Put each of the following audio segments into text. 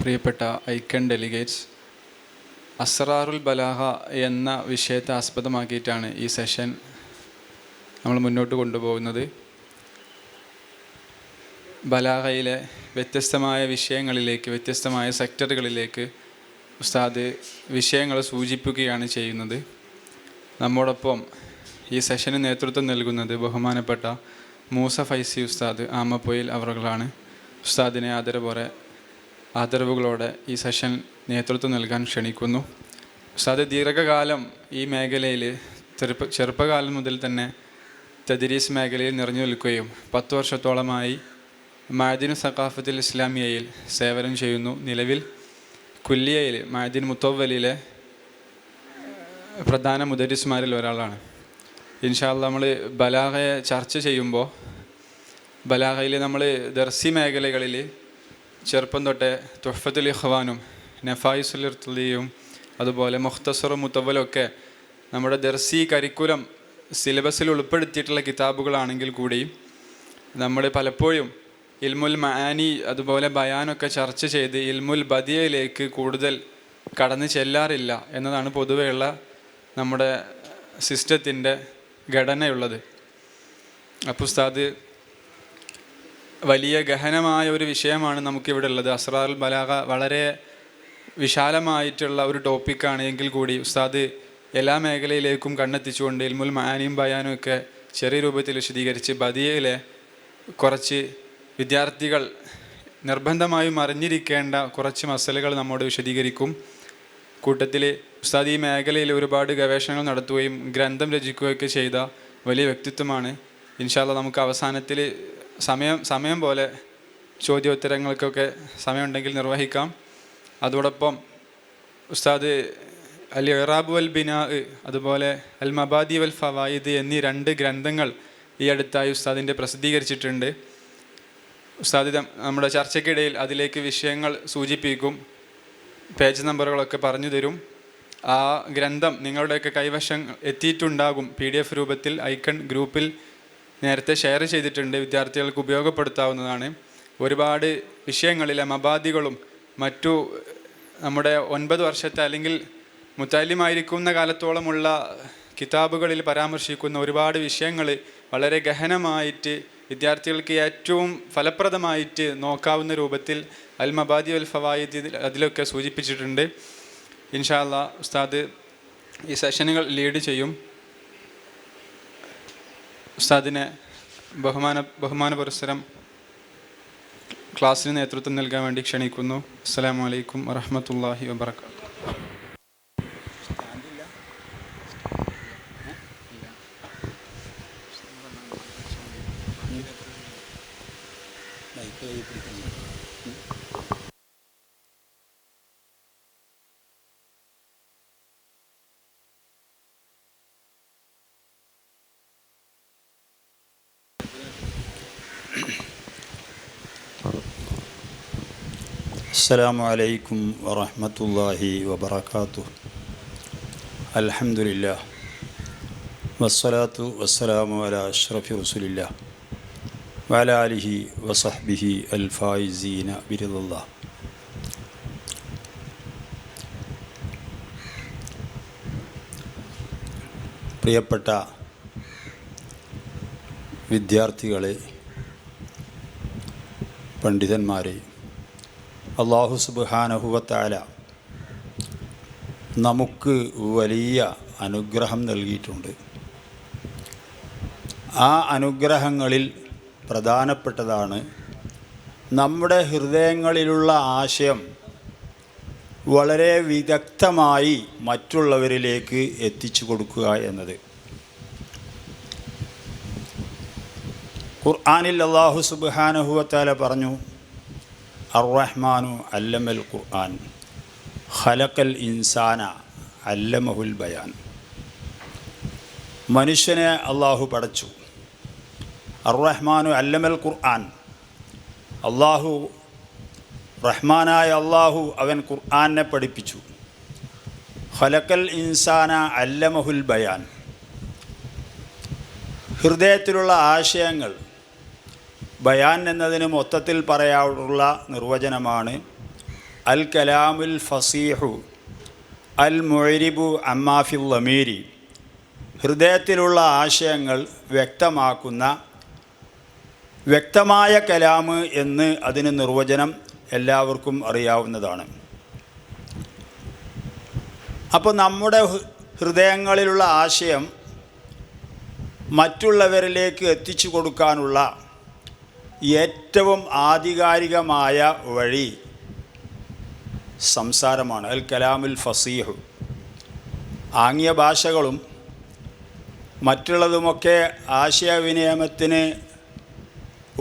പ്രിയപ്പെട്ട icon delegates, അസ്റാറുൽ ബലാഗ എന്ന വിഷയത്തെ ആസ്പദമാക്കിയിട്ടാണ് ഈ സെഷൻ നമ്മൾ മുന്നോട്ട് കൊണ്ടുപോകുന്നത്. ബലാഗയിലെ വ്യത്യസ്തമായ വിഷയങ്ങളിലേക്ക്, വ്യത്യസ്തമായ സെക്ടറുകളിലേക്ക് ഉസ്താദ് വിഷയങ്ങൾ സൂചിപ്പിക്കുകയാണ് ചെയ്യുന്നത്. നമ്മോടൊപ്പം ഈ സെഷന് നേതൃത്വം നൽകുന്നത് ബഹുമാനപ്പെട്ട മൂസ ഫൈസി ഉസ്താദ് ആമപ്പൊയിൽ അവറുകളാണ്. ഉസ്താദിനെ ആദരവുകളോടെ ഈ സെഷൻ നേതൃത്വം നൽകാൻ ക്ഷണിക്കുന്നു. ഉസ്താദ് ദീർഘകാലം ഈ മേഖലയിൽ ചെറുപ്പകാലം മുതൽ തന്നെ തദ്രീസ് മേഖലയിൽ നിറഞ്ഞു നിൽക്കുകയും 10 വർഷത്തോളമായി മഅദിനു സഖാഫത്തുൽ ഇസ്ലാമിയയിൽ സേവനം ചെയ്യുന്നു. നിലവിൽ കുല്ലിയയിൽ മഅദിൻ മുത്തവ്വലിലെ പ്രധാന മുദരിസ്മാരിൽ ഒരാളാണ്. ഇൻഷാ അല്ലാഹ് നമ്മൾ ബലാഗയെ ചർച്ച ചെയ്യുമ്പോൾ ബലാഗയിൽ നമ്മൾ ദർസി മേഖലകളിൽ ചെറുപ്പം തൊട്ടേ തുഹ്ഫത്തുൽ ഇഖ്വാനും നഫായിസുൽ ഇർത്തിലിയും അതുപോലെ മുഖ്തസറും മുത്തവ്വലൊക്കെ നമ്മുടെ ദർസി കരിക്കുലം സിലബസിൽ ഉൾപ്പെടുത്തിയിട്ടുള്ള കിതാബുകളാണെങ്കിൽ കൂടിയും നമ്മൾ പലപ്പോഴും ഇൽമുൽ മആനി അതുപോലെ ബയാനൊക്കെ ചർച്ച ചെയ്ത് ഇൽമുൽ ബദിയയിലേക്ക് കൂടുതൽ കടന്നു ചെല്ലാറില്ല എന്നതാണ് പൊതുവെയുള്ള നമ്മുടെ സിസ്റ്റത്തിൻ്റെ ഘടനയുള്ളത്. അപ്പോൾ ഉസ്താദ് വലിയ ഗഹനമായ ഒരു വിഷയമാണ് നമുക്കിവിടെ ഉള്ളത്. അസ്റാറുൽ ബലാഗ വളരെ വിശാലമായിട്ടുള്ള ഒരു ടോപ്പിക്കാണ് എങ്കിൽ കൂടി ഉസ്താദ് എല്ലാ മേഖലയിലേക്കും കണ്ണെത്തിച്ചുകൊണ്ട് ഇൽമുൽ മആനിയും ബയാനും ഒക്കെ ചെറിയ രൂപത്തിൽ വിശദീകരിച്ച് ബദിയയിലെ കുറച്ച് വിദ്യാർത്ഥികൾ നിർബന്ധമായും അറിഞ്ഞിരിക്കേണ്ട കുറച്ച് മസലകൾ നമ്മോട് വിശദീകരിക്കും. കൂട്ടത്തിൽ ഉസ്താദ് ഈ മേഖലയിൽ ഒരുപാട് ഗവേഷണങ്ങൾ നടത്തുകയും ഗ്രന്ഥം രചിക്കുകയൊക്കെ ചെയ്ത വലിയ വ്യക്തിത്വമാണ്. ഇൻഷാ അല്ലാഹ് നമുക്ക് അവസാനത്തിൽ സമയം പോലെ ചോദ്യോത്തരങ്ങൾക്കൊക്കെ സമയമുണ്ടെങ്കിൽ നിർവഹിക്കാം. അതോടൊപ്പം ഉസ്താദ് അൽ ഇറാബ് വൽ ബിനാ അതുപോലെ അൽ മബാദി വൽ ഫവായിദ് എന്നീ 2 ഗ്രന്ഥങ്ങൾ ഈ അടുത്തായി ഉസ്താദിൻ്റെ പ്രസിദ്ധീകരിച്ചിട്ടുണ്ട്. ഉസ്താദ് നമ്മുടെ ചർച്ചയ്ക്കിടയിൽ അതിലേക്ക് വിഷയങ്ങൾ സൂചിപ്പിക്കും, പേജ് നമ്പറുകളൊക്കെ പറഞ്ഞു തരും. ആ ഗ്രന്ഥം നിങ്ങളുടെയൊക്കെ കൈവശം എത്തിയിട്ടുണ്ടാകും. PDF രൂപത്തിൽ ഐക്കൺ ഗ്രൂപ്പിൽ നേരത്തെ ഷെയർ ചെയ്തിട്ടുണ്ട്, വിദ്യാർത്ഥികൾക്ക് ഉപയോഗപ്പെടുത്താവുന്നതാണ്. ഒരുപാട് വിഷയങ്ങളിലെ മബാദികളും മറ്റു നമ്മുടെ 9 വർഷത്തെ അല്ലെങ്കിൽ മുത്തഅല്ലിമായിരിക്കുന്ന കാലത്തോളമുള്ള കിതാബുകളിൽ പരാമർശിക്കുന്ന ഒരുപാട് വിഷയങ്ങൾ വളരെ ഗഹനമായിട്ട് വിദ്യാർത്ഥികൾക്ക് ഏറ്റവും ഫലപ്രദമായിട്ട് നോക്കാവുന്ന രൂപത്തിൽ അൽ മബാദി വൽ ഫവായിദ് അതിലൊക്കെ സൂചിപ്പിച്ചിട്ടുണ്ട്. ഇൻഷാ അല്ലാഹ് ഉസ്താദ് ഈ സെഷനുകൾ ലീഡ് ചെയ്യും. ഉസ്താദിനെ ബഹുമാന പുരസ്സരം ക്ലാസ്സിന് നേതൃത്വം നൽകാൻ വേണ്ടി ക്ഷണിക്കുന്നു. അസ്സലാമു അലൈക്കും വറഹ്മത്തുള്ളാഹി വബറകാതുഹു. അസ്സലാമു അലൈക്കും വറഹ്മത്തുള്ളാഹി വബറകാതുഹു. അൽഹംദുലില്ലാഹ് വസ്സലാത്തു വസ്സലാമു അലാ അഷ്റഫി റസൂലില്ലാഹ് വഅലാ ആലിഹി വസഹ്ബിഹി അൽ ഫായിസീന ബിറിദല്ലാഹ്. പ്രിയപ്പെട്ട വിദ്യാർത്ഥികളെ, പണ്ഡിതന്മാരെ, അല്ലാഹു സുബ്ഹാനഹു വ തആല നമുക്ക് വലിയ അനുഗ്രഹം നൽകിയിട്ടുണ്ട്. ആ അനുഗ്രഹങ്ങളിൽ പ്രധാനപ്പെട്ടതാണ് നമ്മുടെ ഹൃദയങ്ങളിലുള്ള ആശയം വളരെ വിദഗ്ധമായി മറ്റുള്ളവരിലേക്ക് എത്തിച്ചു കൊടുക്കുക എന്നത്. ഖുർആനിൽ അല്ലാഹു സുബ്ഹാനഹു വ തആല പറഞ്ഞു, അർ-റഹ്മാനു അല്ലമൽ ഖുർആൻ ഖലഖൽ ഇൻസാന അല്ലമഹുൽ ബയാൻ. മനുഷ്യനെ അള്ളാഹു പടച്ചു. അർ-റഹ്മാനു അല്ലമൽ ഖുർആൻ, അള്ളാഹു റഹ്മാനായ അള്ളാഹു അവൻ ഖുർആനെ പഠിപ്പിച്ചു. ഖലഖൽ ഇൻസാന അല്ലമഹുൽ ബയാൻ, ഹൃദയത്തിലുള്ള ആശയങ്ങൾ ബയാൻ എന്നതിന് മൊത്തത്തിൽ പറയാനുള്ള നിർവചനമാണ് അൽ കലാമുൽ ഫസീഹു അൽ മുഅരിബു അമ്മാഫിൽ ലമീരി, ഹൃദയത്തിലുള്ള ആശയങ്ങൾ വ്യക്തമാക്കുന്ന വ്യക്തമായ കലാമ് എന്ന് അതിന് നിർവചനം എല്ലാവർക്കും അറിയാവുന്നതാണ്. അപ്പോൾ നമ്മുടെ ഹൃദയങ്ങളിലുള്ള ആശയം മറ്റുള്ളവരിലേക്ക് എത്തിച്ചു കൊടുക്കാനുള്ള ഏറ്റവും ആധികാരികമായ വഴി സംസാരമാണ്. അൽ കലാമുൽ ഫസീഹു. ആംഗ്യ ഭാഷകളും മറ്റുള്ളതുമൊക്കെ ആശയവിനിമയത്തിന്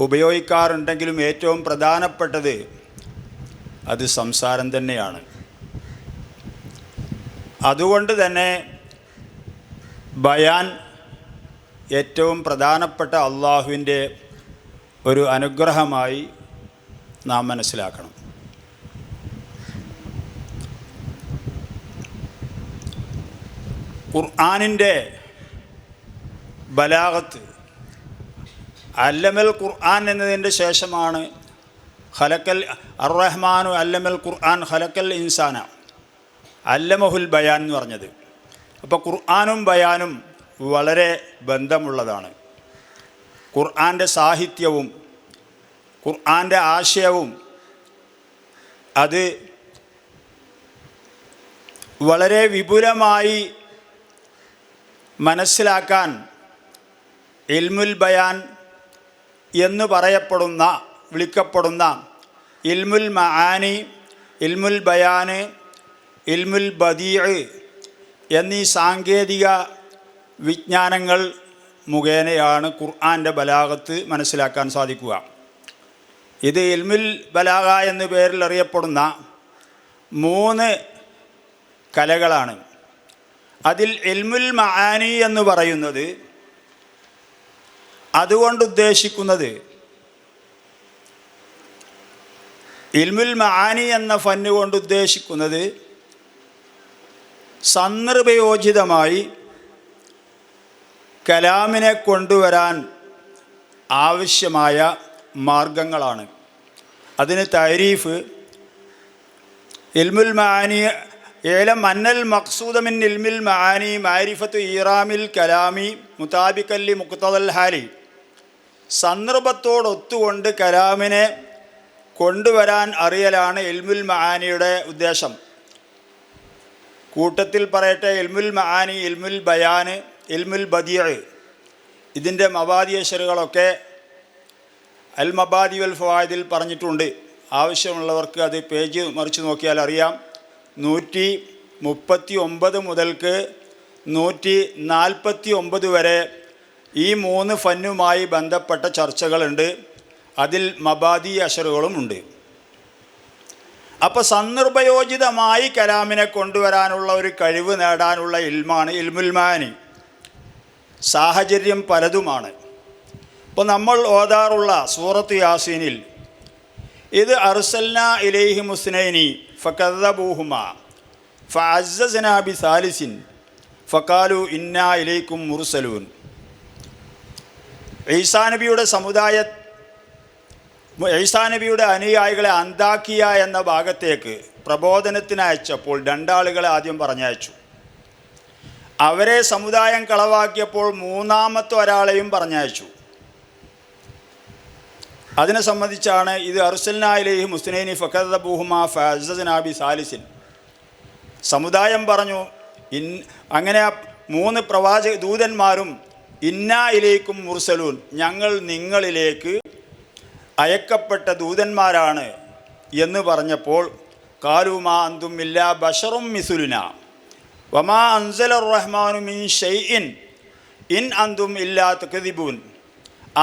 ഉപയോഗിക്കാറുണ്ടെങ്കിലും ഏറ്റവും പ്രധാനപ്പെട്ടത് അത് സംസാരം തന്നെയാണ്. അതുകൊണ്ട് തന്നെ ബയാൻ ഏറ്റവും പ്രധാനപ്പെട്ട അള്ളാഹുവിൻ്റെ ഒരു അനുഗ്രഹമായി നാം മനസ്സിലാക്കണം. ഖുർആനിൻ്റെ ബലാഗത്ത്, അല്ലമൽ ഖുർആൻ എന്നതിൻ്റെ ശേഷമാണ് ഖലക്കൽ അർ-റഹ്മാനു അല്ലമൽ ഖുർആൻ ഖലക്കൽ ഇൻസാന അല്ലമഹുൽ ബയാൻ എന്ന് പറഞ്ഞത്. അപ്പോൾ ഖുർആനും ബയാനും വളരെ ബന്ധമുള്ളതാണ്. ഖുർആൻ്റെ സാഹിത്യവും ഖുർആൻ്റെ ആശയവും അത് വളരെ വിപുലമായി മനസ്സിലാക്കാൻ ഇൽമുൽ ബയാൻ എന്ന് വിളിക്കപ്പെടുന്ന ഇൽമുൽ മആനി, ഇൽമുൽ ബയാന്, ഇൽമുൽ ബദീഅ് എന്നീ സാങ്കേതിക വിജ്ഞാനങ്ങൾ മുഖേനയാണ് ഖുർആൻ്റെ ബലാഗത്ത് മനസ്സിലാക്കാൻ സാധിക്കുക. ഇത് ഇൽമുൽ ബലാഗ എന്ന പേരിൽ അറിയപ്പെടുന്ന 3 കലകളാണ്. അതിൽ ഇൽമുൽ മആനി എന്ന് പറയുന്നത്, അതുകൊണ്ട് ഉദ്ദേശിക്കുന്നത് ഇൽമുൽ മആനി എന്ന ഫന്ന് കൊണ്ട് ഉദ്ദേശിക്കുന്നത് സന്ദർഭയോജിതമായി കലാമിനെ കൊണ്ടുവരാൻ ആവശ്യമായ മാർഗങ്ങളാണ്. അതിന് തഅരീഫ് ഇൽമുൽ മആനി ഏലം അന്നൽ മഖ്സൂദ മിൻ ഇൽമിൽ മആനി മഅരിഫത്തു ഈറാമിൽ കലാമി മുതാബിഖല്ലി മുഖ്തദൽ ഹാലി, സന്ദർഭത്തോടൊത്തുകൊണ്ട് കലാമിനെ കൊണ്ടുവരാൻ അറിയലാണ് ഇൽമുൽ മആനിയുടെ ഉദ്ദേശം. കൂട്ടത്തിൽ പറയട്ടെ, ഇൽമുൽ മആനി, ഇൽമുൽ ബയാന്, ഇൽമുൽ ബദീഅ്, ഇതിൻ്റെ മബാദി അശറുകളൊക്കെ അൽ മബാദി വൽ ഫവായിദിൽ പറഞ്ഞിട്ടുണ്ട്. ആവശ്യമുള്ളവർക്ക് അത് പേജ് മറിച്ച് നോക്കിയാൽ അറിയാം. 139 മുതൽക്ക് 149 വരെ ഈ 3 ഫന്നുമായി ബന്ധപ്പെട്ട ചർച്ചകളുണ്ട്. അതിൽ മബാദി അശറുകളുമുണ്ട്. അപ്പോൾ സന്ദർഭയോജിതമായി കലാമിനെ കൊണ്ടുവരാനുള്ള ഒരു കഴിവ് നേടാനുള്ള ഇൽമാണ് ഇൽമുൽ മആനി. സാഹചര്യം പലതുമാണ്. ഇപ്പോൾ നമ്മൾ ഓതാറുള്ള സൂറത്ത് യാസീനിൽ ഇത് അർസൽനാ ഇലൈഹി മുസ്നൈനി ഫകദ്ദബൂഹുമാ ഫഅസ്സസ്നാ ബിസാലിസിൻ ഫഖാലു ഇന്നാ ഇലൈക്കും മുർസലൂൻ. ഈസാ നബിയുടെ അനുയായികളെ അന്താക്കിയ എന്ന ഭാഗത്തേക്ക് പ്രബോധനത്തിന് അയച്ചപ്പോൾ 2 ആളുകളെ ആദ്യം പറഞ്ഞയച്ചു. അവരെ സമുദായം കളവാക്കിയപ്പോൾ 3ാമത്തെ ഒരാളെയും പറഞ്ഞയച്ചു. അതിനെ സംബന്ധിച്ചാണ് ഇത് അർസൽനാ ഇലൈഹി മുസ്നൈനി ഫകദ്ദബൂഹുമാ ഫഅസ്സസ്നാ ബിസാലിസിൻ. സമുദായം പറഞ്ഞു, അങ്ങനെ 3 ദൂതന്മാരും ഇന്നാ ഇലൈക്കും മുർസലൂൻ, ഞങ്ങൾ നിങ്ങളിലേക്ക് അയക്കപ്പെട്ട ദൂതന്മാരാണ് എന്ന് പറഞ്ഞപ്പോൾ ഖാലൂ മാ അന്തും ഇല്ലാ ബശറും മിസ്ലുനാ വമാ അൻസലർ റഹ്മാനു മിൻ ഷൈഇൻ ഇൻ അന്തും ഇല്ലാ തക്ദിബൂൻ.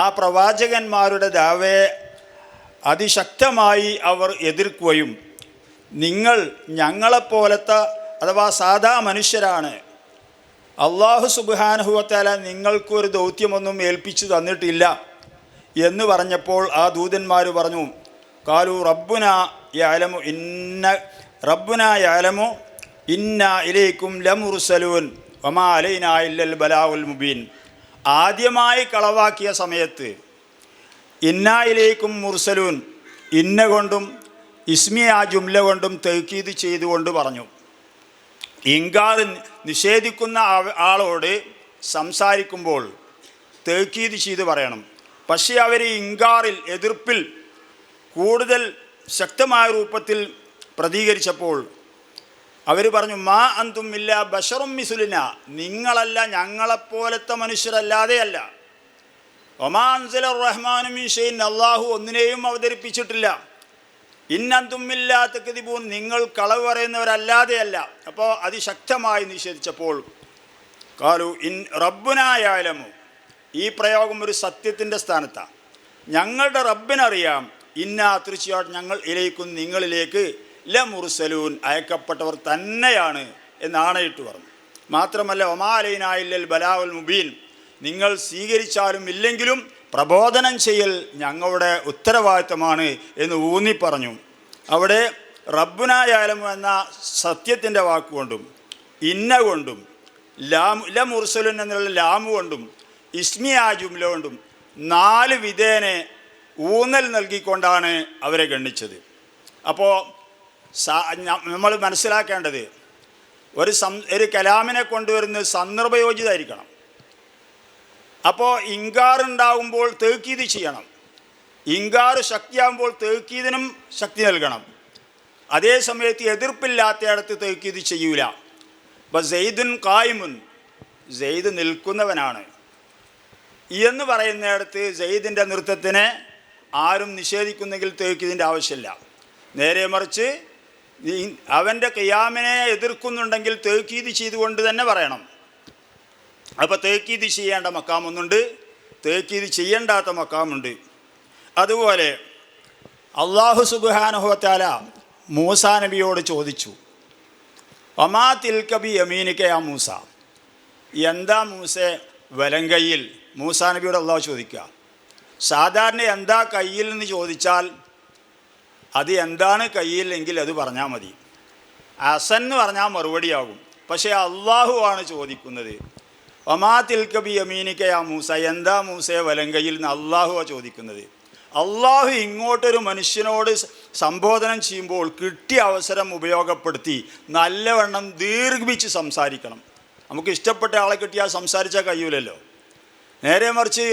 ആ പ്രവാചകന്മാരുടെ ദഅവയെ അതിശക്തമായി അവർ എതിർക്കുകയും നിങ്ങൾ ഞങ്ങളെപ്പോലത്തെ അഥവാ സാധാ മനുഷ്യരാണ്, അല്ലാഹു സുബ്ഹാനഹു വ തആല നിങ്ങൾക്കൊരു ദൗത്യമൊന്നും ഏൽപ്പിച്ചു തന്നിട്ടില്ല എന്ന് പറഞ്ഞപ്പോൾ ആ ദൂതന്മാർ പറഞ്ഞു, ഖാലു റബ്ബുനാ യഅലമു ഇന്നാ ഇലൈക്കും ലമുർസലൂൻ വമാ അലൈനാ ഇല്ലൽ ബലാഉൽ മുബീൻ. ആദ്യമായി കളവാക്കിയ സമയത്ത് ഇന്നാ ഇലൈക്കും മുർസലൂൻ, ഇന്ന കൊണ്ടും ഇസ്മി ആ ജുംല കൊണ്ടും തൗക്കീദ് ചെയ്തുകൊണ്ട് പറഞ്ഞു. ഇൻകാർ നിഷേധിക്കുന്ന ആളോട് സംസാരിക്കുമ്പോൾ തൗക്കീദ് ചെയ്ത് പറയണം. പക്ഷേ അവർ ഇൻകാറിൽ, എതിർപ്പിൽ കൂടുതൽ ശക്തമായ രൂപത്തിൽ പ്രതികരിച്ചപ്പോൾ അവർ പറഞ്ഞു, മാ അന്തും ഇല്ല ബശറും മിസുലിന, നിങ്ങളല്ല ഞങ്ങളെപ്പോലത്തെ മനുഷ്യരല്ലാതെയല്ല. ഒമാ അൻസല റഹ്മാനും ഷെയ്ൻ, അള്ളാഹു ഒന്നിനെയും അവതരിപ്പിച്ചിട്ടില്ല. ഇന്നന്തുമില്ലാത്ത കദിബൂൻ, നിങ്ങൾ കളവ് പറയുന്നവരല്ലാതെയല്ല. അപ്പോൾ അതിശക്തമായി നിഷേധിച്ചപ്പോൾ കാലു ഇൻ റബ്ബുനായാലമു, ഈ പ്രയോഗം ഒരു സത്യത്തിൻ്റെ സ്ഥാനത്താണ്. ഞങ്ങളുടെ റബ്ബിനറിയാം, ഇന്നാ തീർച്ചയായിട്ടും ഞങ്ങൾ ഇലയിക്കും നിങ്ങളിലേക്ക് ലമുർസലൂൻ, അയക്കപ്പെട്ടവർ തന്നെയാണ് എന്നാണയിട്ട് പറഞ്ഞു. മാത്രമല്ല ഒമാ അലൈനായില്ലൽ ബലാഉൽ മുബീൻ, നിങ്ങൾ സ്വീകരിച്ചാലും ഇല്ലെങ്കിലും പ്രബോധനം ചെയ്യൽ ഞങ്ങളുടെ ഉത്തരവാദിത്തമാണ് എന്ന് ഊന്നി പറഞ്ഞു. അവിടെ റബ്ബുനായാലും എന്ന സത്യത്തിൻ്റെ വാക്കുകൊണ്ടും ഇന്ന കൊണ്ടും ലമുർസലുൻ എന്നുള്ള ലാമു കൊണ്ടും ഇസ്മിയ ജുംല കൊണ്ടും 4 വിധേനെ ഊന്നൽ നൽകിക്കൊണ്ടാണ് അവരെ ഗണ്ണിച്ചത്. അപ്പോൾ നമ്മൾ മനസ്സിലാക്കേണ്ടത് ഒരു കലാമിനെ കൊണ്ടുവരുന്നത് സന്ദർഭയോജിതമായിരിക്കണം. അപ്പോൾ ഇൻകാറുണ്ടാകുമ്പോൾ തൗക്കീദ് ചെയ്യണം. ഇൻകാർ ശക്തിയാകുമ്പോൾ തൗക്കീദിനും ശക്തി നൽകണം. അതേ സമയത്ത് എതിർപ്പില്ലാത്തയിടത്ത് തൗക്കീദ് ചെയ്യൂല. അപ്പോൾ സെയ്ദുൻ ഖായിമുൻ, സെയ്ദ് നിൽക്കുന്നവനാണ് എന്ന് പറയുന്നിടത്ത് സെയ്ദിൻ്റെ നൃത്തത്തിനെ ആരും നിഷേധിക്കുന്നെങ്കിൽ തൗക്കീദിൻ്റെ ആവശ്യമില്ല. നേരെ മറിച്ച് അവൻ്റെ ഖിയാമിനെ എതിർക്കുന്നുണ്ടെങ്കിൽ തൗക്കീദ് ചെയ്തുകൊണ്ട് തന്നെ പറയണം. അപ്പോൾ തൗക്കീദ് ചെയ്യേണ്ട മക്കാമൊന്നുണ്ട്, തൗക്കീദ് ചെയ്യേണ്ടാത്ത മക്കാമുണ്ട്. അതുപോലെ അള്ളാഹു സുബ്ഹാനഹു വ തആല മൂസാ നബിയോട് ചോദിച്ചു, വമാ തിൽക ബി യമീനിക യാ മൂസ, എന്താ മൂസേ വലങ്കയ്യിൽ? മൂസാ നബിയോട് അള്ളാഹു ചോദിക്കുക. സാധാരണ എന്താ കയ്യിൽ എന്ന് ചോദിച്ചാൽ അത് എന്താണ് കയ്യിൽ എങ്കിൽ അത് പറഞ്ഞാൽ മതി, അസൻ എന്ന് പറഞ്ഞാൽ മറുപടിയാകും. പക്ഷേ അള്ളാഹു ആണ് ചോദിക്കുന്നത്. വമാ തിൽക ബി യമീനിക യാ മൂസ, എന്താ മൂസേ വലങ്കയിൽ എന്ന് അള്ളാഹുവാണ് ചോദിക്കുന്നത്. അള്ളാഹു ഇങ്ങോട്ടൊരു മനുഷ്യനോട് സംബോധനം ചെയ്യുമ്പോൾ കിട്ടിയ അവസരം ഉപയോഗപ്പെടുത്തി നല്ലവണ്ണം ദീർഘിപ്പിച്ച് സംസാരിക്കണം. നമുക്ക് ഇഷ്ടപ്പെട്ട ആളെ കിട്ടിയാൽ സംസാരിച്ചാൽ കഴിയൂലല്ലോ. നേരെ മറിച്ച്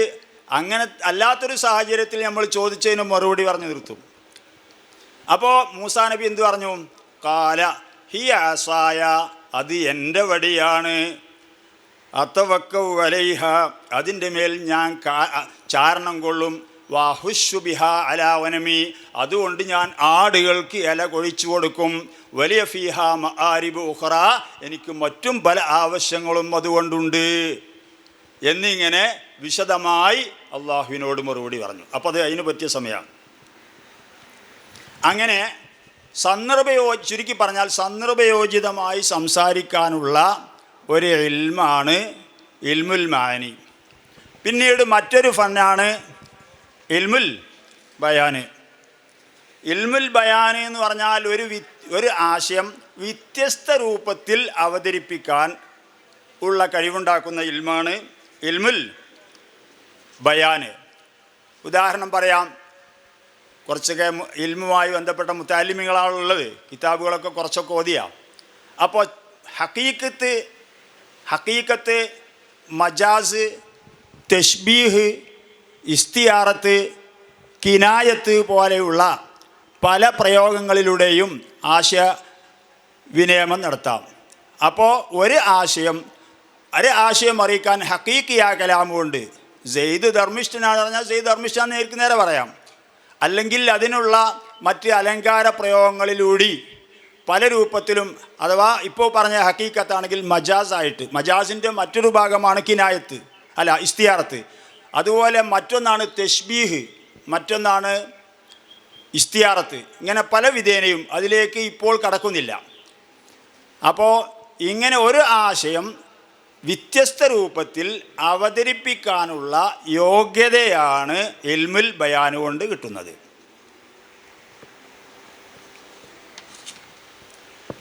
അങ്ങനെ അല്ലാത്തൊരു സാഹചര്യത്തിൽ നമ്മൾ ചോദിച്ചതിന് മറുപടി പറഞ്ഞു നിർത്തും. അപ്പോൾ മൂസാ നബി എന്ത് പറഞ്ഞു? കാല ഹി ആസായ, അത് എൻ്റെ വടിയാണ്, അത്തവക്കൗ അലൈഹ, അതിൻ്റെ മേൽ ഞാൻ ചാരണം കൊള്ളും, വാഹുഷു ബിഹ അലാ വനമി, അതുകൊണ്ട് ഞാൻ ആടുകൾക്ക് ഇല കൊഴിച്ചു കൊടുക്കും, വലിയ ഫീഹ മആരിബു ഉഖറ, എനിക്ക് മറ്റും പല ആവശ്യങ്ങളും അതുകൊണ്ടുണ്ട് എന്നിങ്ങനെ വിശദമായി അള്ളാഹുവിനോട് മറുപടി പറഞ്ഞു. അപ്പോൾ അത് അതിന് പറ്റിയ സമയമാണ്. അങ്ങനെ ചുരുക്കി പറഞ്ഞാൽ സന്ദർഭയോജിതമായി സംസാരിക്കാനുള്ള ഒരു ഇൽമാണ് ഇൽമുൽ മാനി. പിന്നീട് മറ്റൊരു ഫന്നാണ് ഇൽമുൽ ബയാന്. ഇൽമുൽ ബയാന് എന്ന് പറഞ്ഞാൽ ഒരു ആശയം വ്യത്യസ്ത രൂപത്തിൽ അവതരിപ്പിക്കാൻ ഉള്ള കഴിവുണ്ടാക്കുന്ന ഇൽമാണ് ഇൽമുൽ ബയാന്. ഉദാഹരണം പറയാം. കുറച്ചൊക്കെ ഇൽമുമായി ബന്ധപ്പെട്ട മുത്തഅല്ലിമീങ്ങളാണുള്ളത്, കിതാബുകളൊക്കെ കുറച്ചൊക്കെ ഓതിയാം. അപ്പോൾ ഹക്കീക്കത്ത്, മജാസ്, തശ്ബീഹ്, ഇസ്തിയാറത്ത്, കിനായത്ത് പോലെയുള്ള പല പ്രയോഗങ്ങളിലൂടെയും ആശയവിനിമയം നടത്താം. അപ്പോൾ ഒരു ആശയം അറിയിക്കാൻ ഹക്കീക്കിയാ കലാമുണ്ട്. സെയ്ദ് ധർമ്മിഷ്ഠനാണ് പറഞ്ഞാൽ സെയ്ദ് ധർമ്മിഷ്ഠാൻ നേർക്ക് നേരെ പറയാം. അല്ലെങ്കിൽ അതിനുള്ള മറ്റ് അലങ്കാര പ്രയോഗങ്ങളിലൂടെ പല രൂപത്തിലും, അഥവാ ഇപ്പോൾ പറഞ്ഞ ഹക്കീക്കത്താണെങ്കിൽ മജാസായിട്ട്, മജാസിൻ്റെ മറ്റൊരു ഭാഗമാണ് കിനായത്ത് ഇസ്തിയാറത്ത്. അതുപോലെ മറ്റൊന്നാണ് തശ്ബീഹ്, മറ്റൊന്നാണ് ഇസ്തിയാറത്ത്. ഇങ്ങനെ പല വിധേനയും അതിലേക്ക് ഇപ്പോൾ കടക്കുന്നില്ല. അപ്പോൾ ഇങ്ങനെ ഒരു ആശയം വ്യത്യസ്ത രൂപത്തിൽ അവതരിപ്പിക്കാനുള്ള യോഗ്യതയാണ് ഇൽമുൽ ബയാൻ കൊണ്ട് കിട്ടുന്നത്.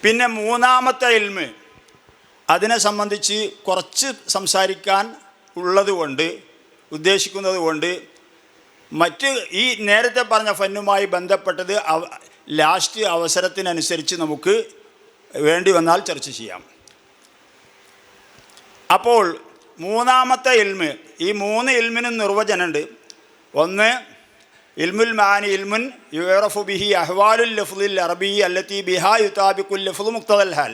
പിന്നെ മൂന്നാമത്തെ ഇൽമ്, അതിനെ സംബന്ധിച്ച് കുറച്ച് സംസാരിക്കാൻ ഉദ്ദേശിക്കുന്നത് കൊണ്ട് മറ്റ് ഈ നേരത്തെ പറഞ്ഞ ഫന്നുമായി ബന്ധപ്പെട്ടത് ലാസ്റ്റ് അവസരത്തിനനുസരിച്ച് നമുക്ക് വേണ്ടി വന്നാൽ ചർച്ച ചെയ്യാം. അപ്പോൾ മൂന്നാമത്തെ ഇൽമ്, ഈ 3 ഇൽമിനും നിർവചനമുണ്ട്. ഒന്ന്, ഇൽമുൽ മാനി ഇൽമുൻ യുറഫു ബിഹി അഹ്വാലുൽ ലഫ്ളിൽ അറബി അല്ലത്തി ബിഹാ യുതാബിഖുൽ ലഫ്ളു മുഖ്തദൽ ഹാൽ.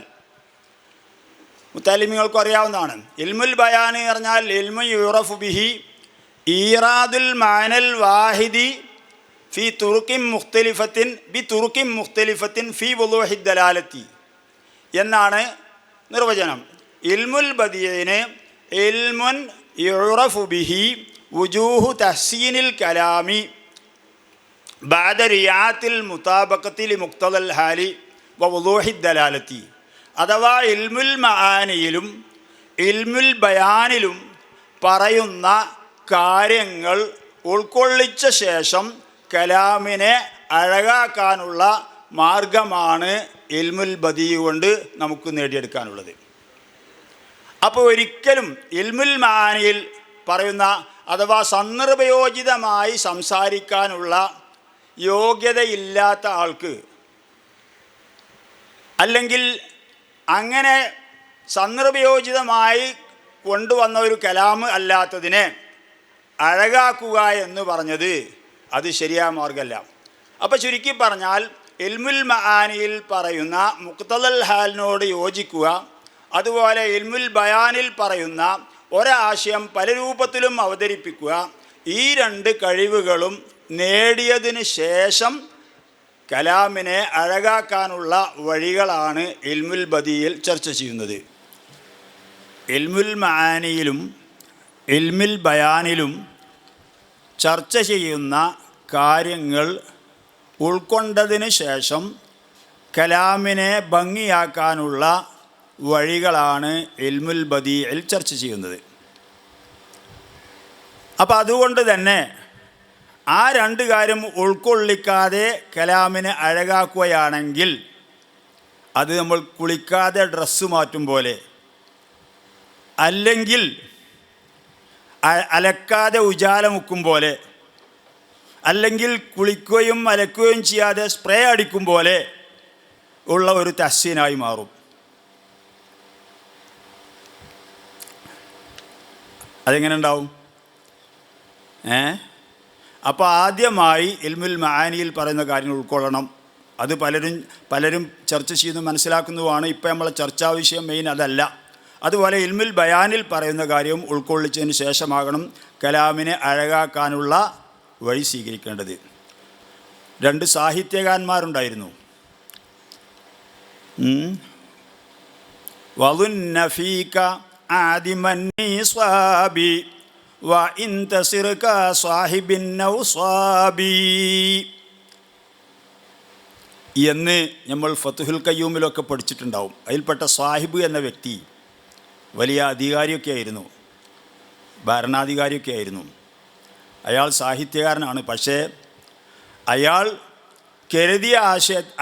മുത്തലിമികൾക്കും അറിയാവുന്നതാണ്. ഇൽമുൽ ബയാൻ എന്ന് പറഞ്ഞാൽ ഇൽമു യുറഫു ബിഹി ഈറാദുൽ മാനൽ വാഹിദി ഫി തുറുക്കിൻ മുഖ്തലിഫത്തിൻ ഫി വുളൂഹി ദലാലത്തി എന്നാണ് നിർവചനം. ഇൽമുൽ ബദിയന് ഇൽമുൻ യുറഫു ബിഹി വുജൂഹു തഹ്സീനിൽ കലാമി ബഅദ റിയാത്തിൽ മുതാബഖത്തി ലിമുഖ്തദൽ ഹാലി വവുളൂഹി ദലാലത്തി. അഥവാ ഇൽമുൽ മആനിയിലും ഇൽമുൽ ബയാനിലും പറയുന്ന കാര്യങ്ങൾ ഉൾക്കൊള്ളിച്ച ശേഷം കലാമിനെ അഴകാക്കാനുള്ള മാർഗമാണ് ഇൽമുൽ ബദീ കൊണ്ട് നമുക്ക് നേടിയെടുക്കാനുള്ളത്. അപ്പോൾ ഒരിക്കലും ഇൽമുൽ മആനിയിൽ പറയുന്ന അഥവാ സന്ദർഭയോജിതമായി സംസാരിക്കാനുള്ള യോഗ്യതയില്ലാത്ത ആൾക്ക്, അല്ലെങ്കിൽ അങ്ങനെ സന്ദർഭയോജിതമായി കൊണ്ടുവന്ന ഒരു കലാം അല്ലാത്തതിനെ അഴകാക്കുക എന്ന് പറഞ്ഞത് അത് ശരിയായ മാർഗമല്ല. അപ്പോൾ ചുരുക്കി പറഞ്ഞാൽ ഇൽമുൽ മആനിയിൽ പറയുന്ന മുഖ്തദൽ ഹാലിനോട് യോജിക്കുക, അതുപോലെ ഇൽമുൽ ബയാനിൽ പറയുന്ന ഒരാശയം പല രൂപത്തിലും അവതരിപ്പിക്കുക, ഈ 2 കഴിവുകളും നേടിയതിന് ശേഷം കലാമിനെ അഴകാക്കാനുള്ള വഴികളാണ് ഇൽമുൽ ബദിയിൽ ചർച്ച ചെയ്യുന്നത്. ഇൽമുൽ മആനിയിലും ഇൽമുൽ ബയാനിലും ചർച്ച ചെയ്യുന്ന കാര്യങ്ങൾ ഉൾക്കൊണ്ടതിന് ശേഷം കലാമിനെ ഭംഗിയാക്കാനുള്ള വഴികളാണ് ഇൽമുൽ ബദീഇൽ ചർച്ച ചെയ്യുന്നത്. അപ്പോൾ അതുകൊണ്ട് തന്നെ ആ 2 കാര്യം ഉൾക്കൊള്ളിക്കാതെ കലാമിനെ അഴകാക്കുകയാണെങ്കിൽ അത് നമ്മൾ കുളിക്കാതെ ഡ്രസ്സ് മാറ്റും പോലെ, അല്ലെങ്കിൽ അലക്കാതെ ഉജാല മുക്കും പോലെ, അല്ലെങ്കിൽ കുളിക്കുകയും അലക്കുകയും ചെയ്യാതെ സ്പ്രേ അടിക്കും പോലെ ഉള്ള ഒരു തഹ്സീനായി മാറും. അതെങ്ങനെ ഉണ്ടാവും? അപ്പോൾ ആദ്യമായി ഇൽമുൽ മആനിയിൽ പറയുന്ന കാര്യങ്ങൾ ഉൾക്കൊള്ളണം. അത് പലരും ചർച്ച ചെയ്യുന്നു മനസ്സിലാക്കുന്നതുമാണ്. ഇപ്പോൾ നമ്മളെ ചർച്ചാ വിഷയം മെയിൻ അതല്ല. അതുപോലെ ഇൽമുൽ ബയാനിൽ പറയുന്ന കാര്യവും ഉൾക്കൊള്ളിച്ചതിന് ശേഷമാകണം കലാമിനെ അഴകാക്കാനുള്ള വഴി സ്വീകരിക്കേണ്ടത്. 2 സാഹിത്യകാരന്മാരുണ്ടായിരുന്നു. വളുന്ന ഫീക ആദിമന്നി സ്വാബി വ ഇൻ തസിർക സാഹിബിൻ നൗസാബി എന്ന് നമ്മൾ ഫത്ഹുൽ ഖയ്യൂമിലൊക്കെ പഠിച്ചിട്ടുണ്ടാവും. അതിൽപ്പെട്ട സാഹിബ് എന്ന വ്യക്തി വലിയ അധികാരിയൊക്കെ ആയിരുന്നു, ഭരണാധികാരിയൊക്കെ ആയിരുന്നു. അയാൾ സാഹിത്യകാരനാണ്. പക്ഷേ അയാൾ കരുതിയ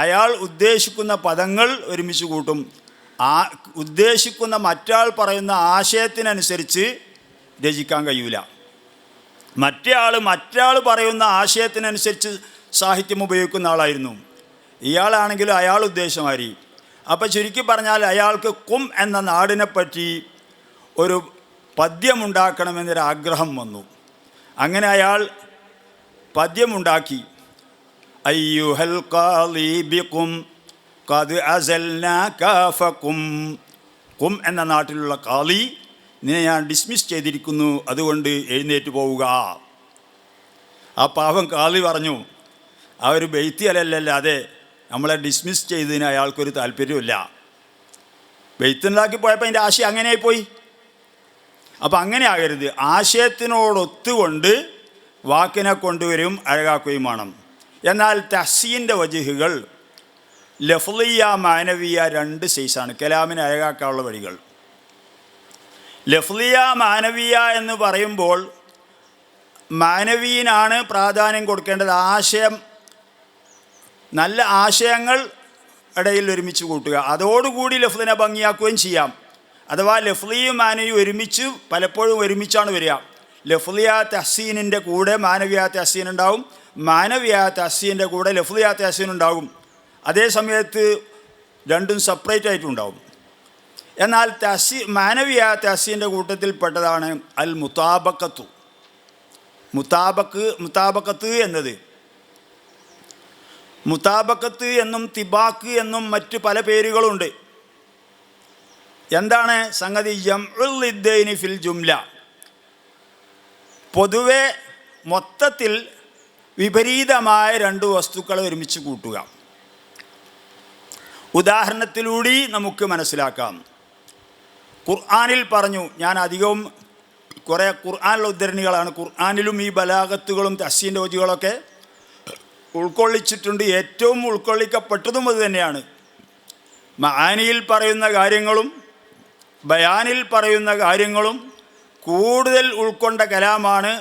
അയാൾ ഉദ്ദേശിക്കുന്ന പദങ്ങൾ ഒരുമിച്ച് കൂട്ടും. ഉദ്ദേശിക്കുന്ന മറ്റാൾ പറയുന്ന ആശയത്തിനനുസരിച്ച് രചിക്കാൻ കഴിയൂല. മറ്റാൾ പറയുന്ന ആശയത്തിനനുസരിച്ച് സാഹിത്യം ഉപയോഗിക്കുന്ന ആളായിരുന്നു. ഇയാളാണെങ്കിലും അയാൾ ഉദ്ദേശമാരി. അപ്പോൾ ചുരുക്കി പറഞ്ഞാൽ അയാൾക്ക് കും എന്ന നാടിനെപ്പറ്റി ഒരു പദ്യമുണ്ടാക്കണമെന്നൊരാഗ്രഹം വന്നു. അങ്ങനെ അയാൾ പദ്യമുണ്ടാക്കി. അയ്യുഹൽ ഖാലി ബികും ഖദ് അസൽനാ കാഫകും. കും എന്ന നാട്ടിലുള്ള ഖാലി, നിന്നെ ഞാൻ ഡിസ്മിസ് ചെയ്തിരിക്കുന്നു, അതുകൊണ്ട് എഴുന്നേറ്റ് പോവുക. ആ പാവം ഖാലി പറഞ്ഞു, ആ ഒരു ബെയ്ത്തി അല്ലല്ലാതെ നമ്മളെ ഡിസ്മിസ് ചെയ്തതിന് അയാൾക്കൊരു താല്പര്യമില്ല. ബെയ്ത്തുണ്ടാക്കി പോയപ്പോൾ അതിൻ്റെ ആശയം അങ്ങനെയായിപ്പോയി. അപ്പം അങ്ങനെ ആകരുത്. ആശയത്തിനോടൊത്തുകൊണ്ട് വാക്കിനെ കൊണ്ടുവരും അഴകാക്കുകയും വേണം. എന്നാൽ തഹ്സീൻ്റെ വജുഹുകൾ ലഫ്ളിയ മാനവിയ 2 സൈസാണ് കലാമിനെ അഴകാക്കാനുള്ള വഴികൾ. ലഫ്ളിയ മാനവിയ എന്ന് പറയുമ്പോൾ മാനവീനാണ് പ്രാധാന്യം കൊടുക്കേണ്ടത്. നല്ല ആശയങ്ങൾ ഇടയിൽ ഒരുമിച്ച് കൂട്ടുക, അതോടുകൂടി ലഫ്ലിനെ ഭംഗിയാക്കുകയും ചെയ്യാം. അഥവാ ലഫ്ലിയും മാനവിയും പലപ്പോഴും ഒരുമിച്ചാണ് വരിക. ലഫ്ലിയ തഹ്സീനിൻ്റെ കൂടെ മാനവിയ തഹ്സീൻ ഉണ്ടാവും, മാനവിയ തഹ്സീൻ്റെ കൂടെ ലഫ്ലിയ തഹ്സീൻ ഉണ്ടാകും. അതേ സമയത്ത് രണ്ടും സെപ്പറേറ്റ് ആയിട്ടുണ്ടാവും. എന്നാൽ മാനവിയായ തഹ്സീൻ്റെ കൂട്ടത്തിൽപ്പെട്ടതാണ് അൽ മുതാബക്കത്തു. മുതാബക്കത്ത് എന്നത് മുതാബക്കത്ത് എന്നും തിബാക്ക് എന്നും മറ്റ് പല പേരുകളുണ്ട്. എന്താണ് സംഗതി? ജംഉൽ ലിദ്ദൈനി ഫിൽ ജുംല, പൊതുവെ മൊത്തത്തിൽ വിപരീതമായ രണ്ട് വസ്തുക്കളെ ഒരുമിച്ച് കൂട്ടുക. ഉദാഹരണത്തിലൂടെ നമുക്ക് മനസ്സിലാക്കാം. ഖുർആനിൽ പറഞ്ഞു, ഞാൻ അധികവും കുറേ ഖുർആനിലുള്ള ഉദ്ധരണികളാണ്. ഖുർആനിലും ഈ ബലാഗത്തുകളും തഹ്സീൻ്റെ ഓജുകളൊക്കെ ഉൾക്കൊള്ളിച്ചിട്ടുണ്ട്. ഏറ്റവും ഉൾക്കൊള്ളിക്കപ്പെട്ടതും അത് തന്നെയാണ്. മആനിയിൽ പറയുന്ന കാര്യങ്ങളും ബയാനിൽ പറയുന്ന കാര്യങ്ങളും കൂടുതൽ ഉൾക്കൊണ്ട കലാമാണ്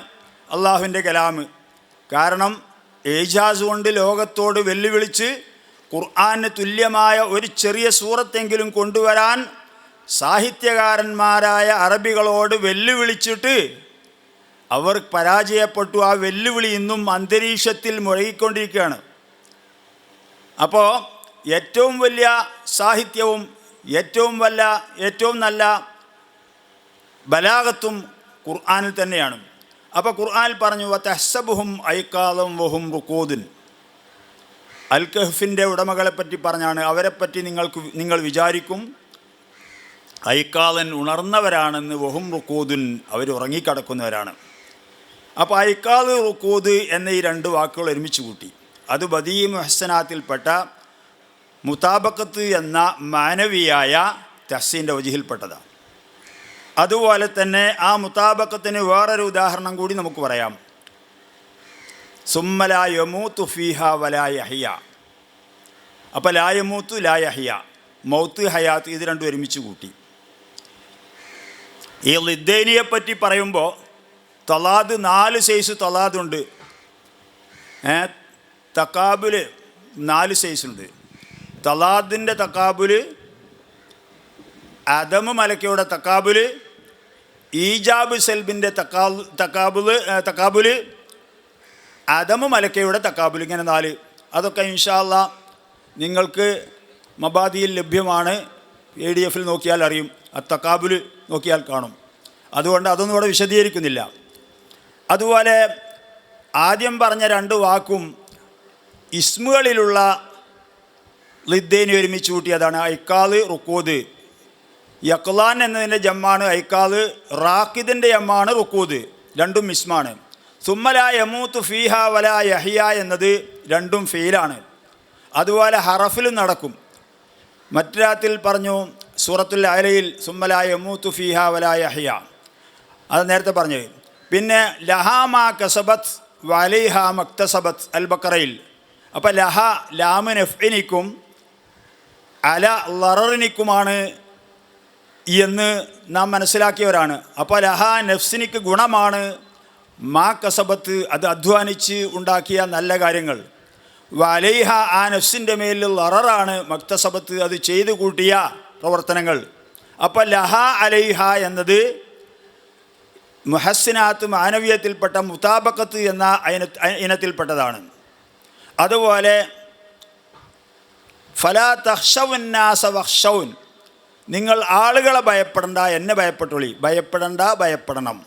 അള്ളാഹുവിൻ്റെ കലാം. കാരണം ഏജാസ് കൊണ്ട് ലോകത്തോട് വെല്ലുവിളിച്ച് ഖുർആന് തുല്യമായ ഒരു ചെറിയ സൂറത്തെങ്കിലും കൊണ്ടുവരാൻ സാഹിത്യകാരന്മാരായ അറബികളോട് വെല്ലുവിളിച്ചിട്ട് അവർ പരാജയപ്പെട്ടു. ആ വെല്ലുവിളി ഇന്നും അന്തരീക്ഷത്തിൽ മുഴകിക്കൊണ്ടിരിക്കുകയാണ്. അപ്പോൾ ഏറ്റവും വലിയ സാഹിത്യവും ഏറ്റവും നല്ല ബലാഗത്തും ഖുർആനിൽ തന്നെയാണ്. അപ്പോൾ ഖുർആനിൽ പറഞ്ഞു, വതഹ്സബുഹും ഐഖാദൻ വഹും റുഖൂദുൻ. അൽ കഹ്ഫിൻ്റെ ഉടമകളെപ്പറ്റി പറഞ്ഞാണ്. അവരെപ്പറ്റി നിങ്ങൾ വിചാരിക്കും ഐഖാദൻ ഉണർന്നവരാണെന്ന്, വഹും റുഖൂദുൻ അവർ ഉറങ്ങിക്കിടക്കുന്നവരാണ്. അപ്പോൾ ഐഖാദ് റുഖൂദ് എന്ന ഈ രണ്ട് വാക്കുകൾ ഒരുമിച്ച് കൂട്ടി. അത് ബദീ മുഹ്സനാത്തിൽപ്പെട്ട മുതാബക്കത്ത് എന്ന മാനവിയായ തഹ്സീൻ്റെ വജിഹിൽപ്പെട്ടതാണ്. അതുപോലെ തന്നെ ആ മുതാബക്കത്തിന് വേറൊരു ഉദാഹരണം കൂടി നമുക്ക് പറയാം. സുമ്മ ലാ യമൂതു ഫീഹാ വലാ യഹ്യ. അപ്പോൾ ലാ യമൂതു ലാ യഹ്യ, മൗത്ത് ഹയാത്ത് ഇത് രണ്ടും ഒരുമിച്ച് കൂട്ടി. ഈ ലിദ്ദൈനിയെ പറ്റി പറയുമ്പോൾ തലാദ് 4 സൈസ് തലാദുണ്ട്. തക്കാബുല് 4 സൈസുണ്ട്. തലാദിൻ്റെ തക്കാബുല്, അദമ് മലക്കയുടെ തക്കാബുല്, ഈജാബ് സെൽബിൻ്റെ തക്കാബുല്, അദമ് മലക്കയുടെ തക്കാബുല്, ഇങ്ങനെ 4. അതൊക്കെ ഇൻഷാ അല്ലാഹ് നിങ്ങൾക്ക് മബാദിയിൽ ലഭ്യമാണ്. ADF നോക്കിയാൽ അറിയും, ആ തക്കാബുല് നോക്കിയാൽ കാണും. അതുകൊണ്ട് അതൊന്നും ഇവിടെ വിശദീകരിക്കുന്നില്ല. അതുപോലെ ആദ്യം പറഞ്ഞ 2 വാക്കും ഇസ്മുകളിലുള്ള ലിദ്ദൈനി ഒരുമിച്ച് കൂട്ടിയതാണ്. ഐക്കാദ് റുക്കൂദ്. യക്ലാൻ എന്നതിൻ്റെ ജമ്മാണ് ഐക്കാദ്, റാക്കിദിൻ്റെ ജമ്മാണ് റുക്കൂദ്. രണ്ടും ഇസ്മാണ്. സുമ്മ ലാ യമൂതു ഫീഹാ വലാ യഹ്യ എന്നത് രണ്ടും ഫീലാണ്. അതുപോലെ ഹറഫിലും നടക്കും. മറ്റൊരാത്തിൽ പറഞ്ഞു സൂറത്തുൽ അലയിൽ സുമ്മ ലാ യമൂതു ഫീഹാ വലാ യഹ്യ, അത് നേരത്തെ പറഞ്ഞു. പിന്നെ ലഹാ മാ കസബത്ത് വലൈഹാ മക്തസബത്ത് അൽ ബക്കറയിൽ. അപ്പോൾ ലഹ ലാമ് നഫ്ഇനിക്കും അല ലററിനിക്കുമാണ് എന്ന് നാം മനസ്സിലാക്കിയവരാണ്. അപ്പോൾ ലഹ നഫ്സിനിക്ക് ഗുണമാണ്, മാ കസബത്ത് അത് അധ്വാനിച്ച് ഉണ്ടാക്കിയ നല്ല കാര്യങ്ങൾ, വലൈഹ ആ നഫ്സിൻ്റെ മേലിൽ ലററാണ്, മക്തസബത്ത് അത് ചെയ്തു കൂട്ടിയ പ്രവർത്തനങ്ങൾ. അപ്പോൾ ലഹ അലൈഹ എന്നത് മുഹസ്സിനാത്ത് മാനവീയത്തിൽപ്പെട്ട മുതാബക്കത്ത് എന്ന ഇനത്തിൽപ്പെട്ടതാണ്. അതുപോലെ ഫലാ തഖ്ശവുന്നാസ വഖ്ശൗൻ, നിങ്ങൾ ആളുകളെ ഭയപ്പെടണ്ട, എന്നെ ഭയപ്പെട്ടോളി. ഭയപ്പെടണം.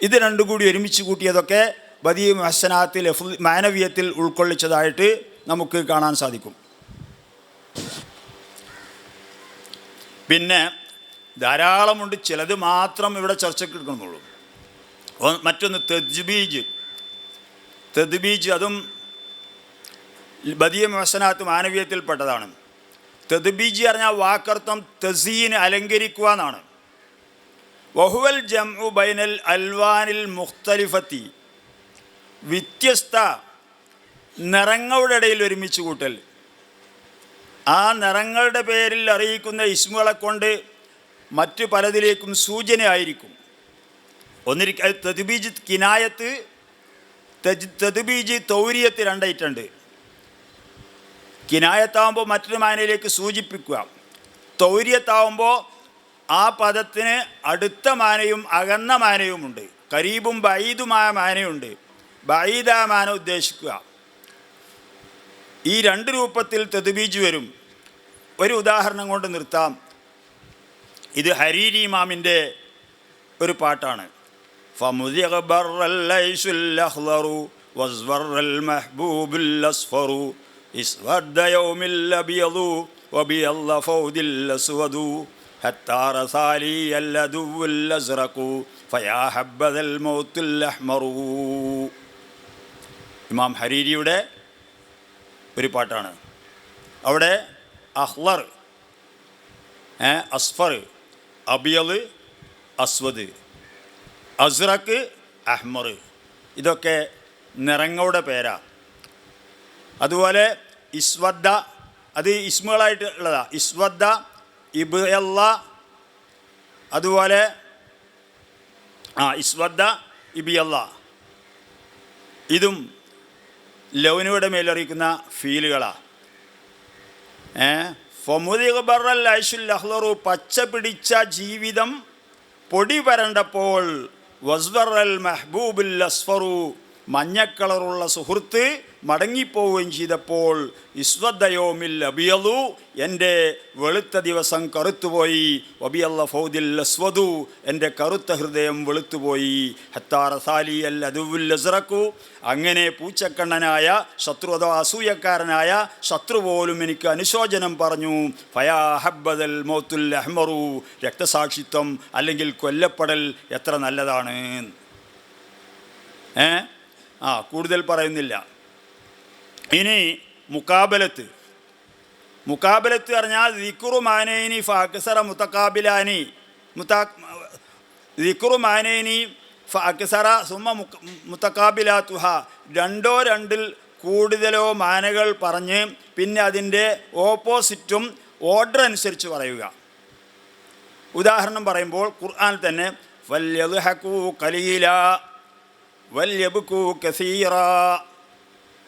ഇത് രണ്ടും കൂടി ഒരുമിച്ച് കൂട്ടിയതൊക്കെ ബദീ മുഹ്സനാത്തിൽ മാനവീയത്തിൽ ഉൾക്കൊള്ളിച്ചതായിട്ട് നമുക്ക് കാണാൻ സാധിക്കും. പിന്നെ ധാരാളമുണ്ട്, ചിലത് മാത്രം ഇവിടെ ചർച്ചയ്ക്ക് എടുക്കണമെന്നുള്ളൂ. മറ്റൊന്ന് തദ്ബീജ്, അതും ബദീ മുഹ്സനാത്ത് മാനവീയത്തിൽപ്പെട്ടതാണ്. തദ്ബീജ് പറഞ്ഞാൽ വാക്കർത്ഥം തസീൻ, അലങ്കരിക്കുക എന്നാണ്. വഹുവൽ ജംഉ ബൈനൽ അൽവാനിൽ മുഖ്തലിഫത്തി, വ്യത്യസ്ത നിറങ്ങളുടെ ഇടയിൽ ഒരുമിച്ച് കൂട്ടൽ. ആ നിറങ്ങളുടെ പേരിൽ അറിയിക്കുന്ന ഇസ്മുകളെ കൊണ്ട് മറ്റു പലതിലേക്കും സൂചനയായിരിക്കും. ഒന്നിരിക്കൽ തദ്ബീജ് കിനായത്ത്, തദ്ബീജ് തൗരിയത്ത് രണ്ടായിട്ടുണ്ട്. കിനായത്താവുമ്പോൾ മറ്റൊരു മാനയിലേക്ക് സൂചിപ്പിക്കുക. തൗരിയത്താവുമ്പോൾ ആ പദത്തിന് അടുത്ത മാനയും അകന്ന മാനയുമുണ്ട്. കരീബും ബഈദുമായ മാനയുണ്ട്. ബഈദായ മാന ഉദ്ദേശിക്കുക. ഈ രണ്ട് രൂപത്തിൽ തദ്ബീജ് വരും. ഒരു ഉദാഹരണം കൊണ്ട് നിർത്താം. ഇത് ഹരീരി ഇമാമിൻ്റെ ഒരു പാട്ടാണ്. ഫമുദിഗ ബർറൽ ലൈസുൽ അഖ്ളറു വസ്വറൽ മഹ്ബൂബുൽ അസ്ഫറു ഇസ്വദ്ദ യൗമിൽ അബിയദു വബിയല്ല ഫൗദിൽ അസ്വദു ഹത്താ റസാലി അല്ലദുൽ അസ്റഖു ഫയാ ഹബ്ബദൽ മൗത്തുൽ അഹ്മറു. ഇമാം ഹരീരിയുടെ ഒരു പാട്ടാണ്. അവിടെ അഹ്ളർ, അസ്ഫർ, അബിയൽ, അസ്വദ്, അസ്റഖ്, അഹ്മർ, ഇതൊക്കെ നിറങ്ങളുടെ പേരാ. അതുപോലെ ഇസ്വദ്ദ, അത് ഇസ്മുകളായിട്ട് ഉള്ളതാ. ഇസ്വദ്ദ, ഇബ്യല്ല, അതുപോലെ ഇസ്വദ്ദ, ഇബിയല്ല, ഇതും ലൗനയുടെ മേലറിയിക്കുന്ന ഫീലുകളാണ്. ഫമുദിഗ ബർറൽ ഐശുൽ അഖ്ളറു, പച്ച പിടിച്ച ജീവിതം പൊടി പരണ്ടപ്പോൾ, വസ്വറൽ മഹ്ബൂബുൽ അസ്ഫറു, മഞ്ഞക്കളറുള്ള സുഹൃത്ത് മടങ്ങിപ്പോവുകയും ചെയ്തപ്പോൾ, ഇസ്വദ്ദ യൗമിൽ അബിയദു, എൻ്റെ വെളുത്ത ദിവസം കറുത്തുപോയി, വബിയല്ല ഫൗദിൽ അസ്വദു, എൻ്റെ കറുത്ത ഹൃദയം വെളുത്തുപോയി, ഹത്താ റസാലി അൽ അദുവുൽ അസ്റഖു, അങ്ങനെ പൂച്ചക്കണ്ണനായ ശത്രു അഥവാ അസൂയക്കാരനായ ശത്രു പോലും എനിക്ക് അനുശോചനം പറഞ്ഞു. ഫയാ ഹബ്ബദൽ മൗത്തുൽ അഹ്മറു, രക്തസാക്ഷിത്വം അല്ലെങ്കിൽ കൊല്ലപ്പെടൽ എത്ര നല്ലതാണ്. കൂടുതൽ പറയുന്നില്ല. ഇനി മുക്കാബലത്ത് പറഞ്ഞാൽ ദിക്റു മാനൈനി ഫഅക്സറ മുതകാബിലാനി, ദിക്റു മാനൈനി ഫഅക്സറ സുമ്മ മുതകാബിലാതുഹ, രണ്ടോ രണ്ടിൽ കൂടുതലോ മാനകൾ പറഞ്ഞ് പിന്നെ അതിൻ്റെ ഓപ്പോസിറ്റും ഓർഡർ അനുസരിച്ച് പറയുക. ഉദാഹരണം പറയുമ്പോൾ ഖുർആൻ തന്നെ ഫല്യദ്ഹകൂ ഖലീലാ വല്യബ്കൂ കസീറാ.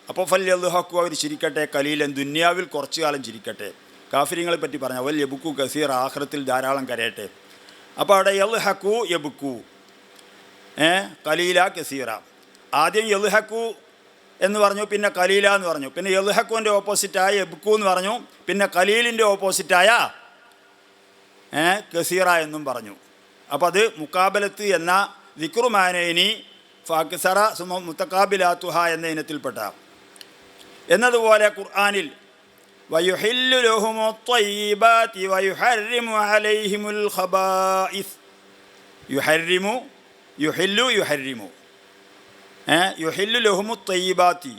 അപ്പോൾ ഫല്യദ്ഹകൂ, അവർ ചിരിക്കട്ടെ, ഖലീലൻ, ദുന്യാവിൽ കുറച്ചു കാലം ചിരിക്കട്ടെ. കാഫിരിങ്ങളെ പറ്റി പറഞ്ഞാൽ വല്യബ്കൂ കസീറ, ആഖിറത്തിൽ ധാരാളം കരയട്ടെ. അപ്പോൾ അവിടെ യദ്ഹകൂ യബ്കൂ, ഖലീല കസീറ. ആദ്യം യദ്ഹകൂ എന്ന് പറഞ്ഞു, പിന്നെ ഖലീല എന്ന് പറഞ്ഞു, പിന്നെ യദ്ഹക്കുവിൻ്റെ ഓപ്പോസിറ്റായ യബ്കൂ എന്ന് പറഞ്ഞു, പിന്നെ ഖലീലിൻ്റെ ഓപ്പോസിറ്റായ കസീറ എന്നും പറഞ്ഞു. അപ്പോൾ അത് മുക്കാബലത്ത് എന്ന ദിക്റു മാനൈനി ഫഅക്സറ സുമ്മ മുതകാബിലാതുഹ എന്ന ഇനത്തിൽപ്പെട്ട. എന്നതുപോലെ ഖുർആനിൽ വയുഹില്ലു ലഹുമുത് ത്വയ്യിബാതി വയുഹർരിമു അലൈഹിമുൽ ഖബായിസ്, യുഹർരിമു, യുഹില്ലു, യുഹർരിമു, യുഹില്ലു ലഹുമുത് ത്വയ്യിബാതി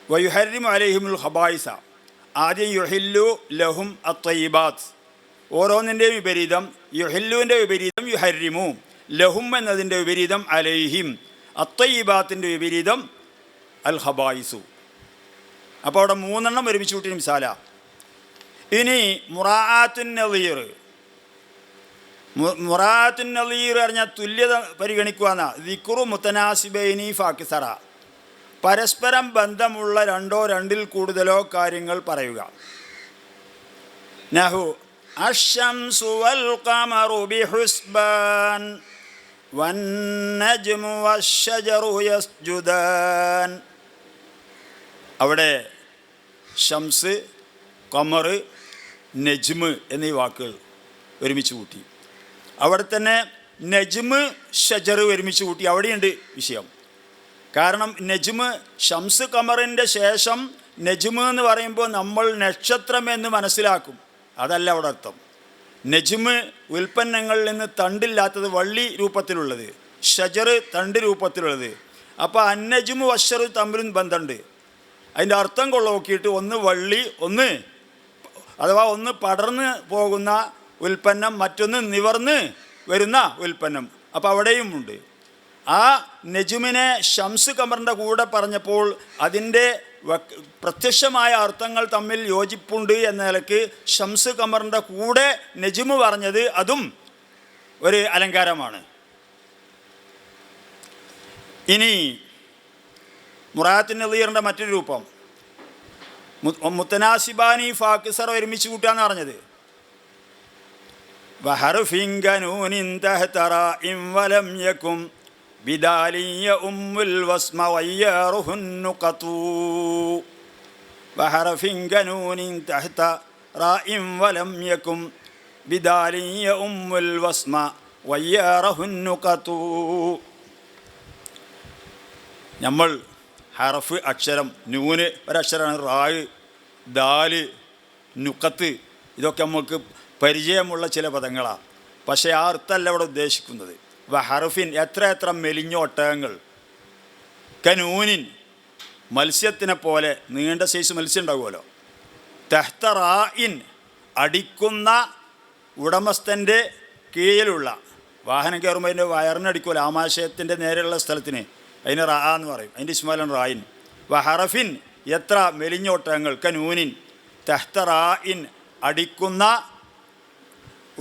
വയുഹർരിമു അലൈഹിമുൽ ഖബായിസ. ആദ്യം യുഹില്ലു ലഹും അത്വയ്യിബാത്ത്, ഓരോന്നിൻ്റെയും വിപരീതം. യുഹില്ലുവിൻ്റെ വിപരീതം യുഹർരിമു, ലഹും എന്നതിൻ്റെ വിപരീതം അലൈഹിം, അത്വയ്യിബാത്തിൻ്റെ വിപരീതം അൽ ഖബായിസു. അപ്പോൾ അവിടെ മൂന്നെണ്ണം ഒരുമിച്ച് കൂട്ടി മിസാല. ഇനി മുറാഅത്തുൻ നളീർ, മുറാഅത്തുൻ നളീർ പറഞ്ഞാൽ തുല്യത പരിഗണിക്കുക എന്നാ. ദിക്റു മുതനാസിബൈനി ഫഅക്സറ, പരസ്പരം ബന്ധമുള്ള രണ്ടോ രണ്ടിൽ കൂടുതലോ കാര്യങ്ങൾ പറയുക. നഹു അശ്ശംസു വൽ ഖമറു ബിഹുസ്ബാൻ വന്നജ്മു വശ്ശജറു യസ്ജുദാൻ. അവിടെ ഷംസ്, ഖമർ, നജ്മ് എന്നീ വാക്കുകൾ ഒരുമിച്ച് കൂട്ടി. അവിടെ തന്നെ നജ്മ്, ഷജർ ഒരുമിച്ച് കൂട്ടി. അവിടെയുണ്ട് വിഷയം. കാരണം നജ്മ്, ഷംസ് ഖമറിൻ്റെ ശേഷം നജ്മ് എന്ന് പറയുമ്പോൾ നമ്മൾ നക്ഷത്രം എന്ന് മനസ്സിലാക്കും. അതല്ല അവിടെ അർത്ഥം. നജ്മ് ഉൽപ്പന്നങ്ങളിൽ നിന്ന് തണ്ടില്ലാത്തത്, വള്ളി രൂപത്തിലുള്ളത്, ഷജർ തണ്ട് രൂപത്തിലുള്ളത്. അപ്പോൾ അന്നജ്മു വശ്ശർ തമ്മിലും ബന്ധമുണ്ട്. അതിൻ്റെ അർത്ഥം കൊള്ള നോക്കിയിട്ട് ഒന്ന് വള്ളി, ഒന്ന് അഥവാ ഒന്ന് പടർന്ന് പോകുന്ന ഉൽപ്പന്നം, മറ്റൊന്ന് നിവർന്ന് വരുന്ന ഉൽപ്പന്നം. അപ്പോൾ അവിടെയും ഉണ്ട്. ആ നജ്മിനെ ഷംസ് ഖമറിൻ്റെ കൂടെ പറഞ്ഞപ്പോൾ അതിൻ്റെ പ്രത്യക്ഷമായ അർത്ഥങ്ങൾ തമ്മിൽ യോജിപ്പുണ്ട് എന്ന നിലയ്ക്ക് ഷംസ് ഖമറിൻ്റെ കൂടെ നജ്മ് പറഞ്ഞത് അതും ഒരു അലങ്കാരമാണ്. ഇനി മുറാഅത്തുൻ നളീറിൻ്റെ മറ്റൊരു രൂപം മുത്തനാസിബാനി ഫാക്കിസറ ഒരുമിച്ച് കൂട്ടാന്ന് പറഞ്ഞത്. വഹർഫിൻ കനൂനിൻ തഹ്തറ ഇൻ വലം യകും ബിദാലിയ ഉമ്മുൽ വസ്മ വയ്യാറുഹുൻ നുഖതു. വഹറഫിൻ കനൂനിൻ തഹ്ത റാഇൻ വലം യകും ബിദാലിൻ യഉമ്മുൽ വസ്മ വയ്യാറഹുൻ നുഖതു. നമ്മൾ ഹറഫ് അക്ഷരം നൂന് ഒരക്ഷരമാണ്, റായ്, ദാല്, നുഖത്ത്, ഇതൊക്കെ നമുക്ക് പരിചയമുള്ള ചില പദങ്ങളാണ്. പക്ഷേ ആ അർത്ഥമല്ല ഇവിടെ ഉദ്ദേശിക്കുന്നത്. ഹറഫിൻ എത്ര എത്ര മെലിഞ്ഞ ഒട്ടകങ്ങൾ, കനൂനിൻ മത്സ്യത്തിനെ പോലെ നീണ്ട സൈസ് മത്സ്യം ഉണ്ടാകുമല്ലോ, തഹ്ത റാഇൻ അടിക്കുന്ന ഉടമസ്ഥൻ്റെ കീഴിലുള്ള, വാഹനം കയറുമ്പോൾ അതിൻ്റെ വയറിനടിക്കുമല്ലോ ആമാശയത്തിൻ്റെ നേരെയുള്ള സ്ഥലത്തിന്, അതിന് റാ എന്ന് പറയും, അതിൻ്റെ ഇസ്മാലാണ് റായിൻ. ഹറഫിൻ എത്ര മെലിഞ്ഞ ഒട്ടകങ്ങൾ, കനൂനിൻ തഹ്ത റാഇൻ അടിക്കുന്ന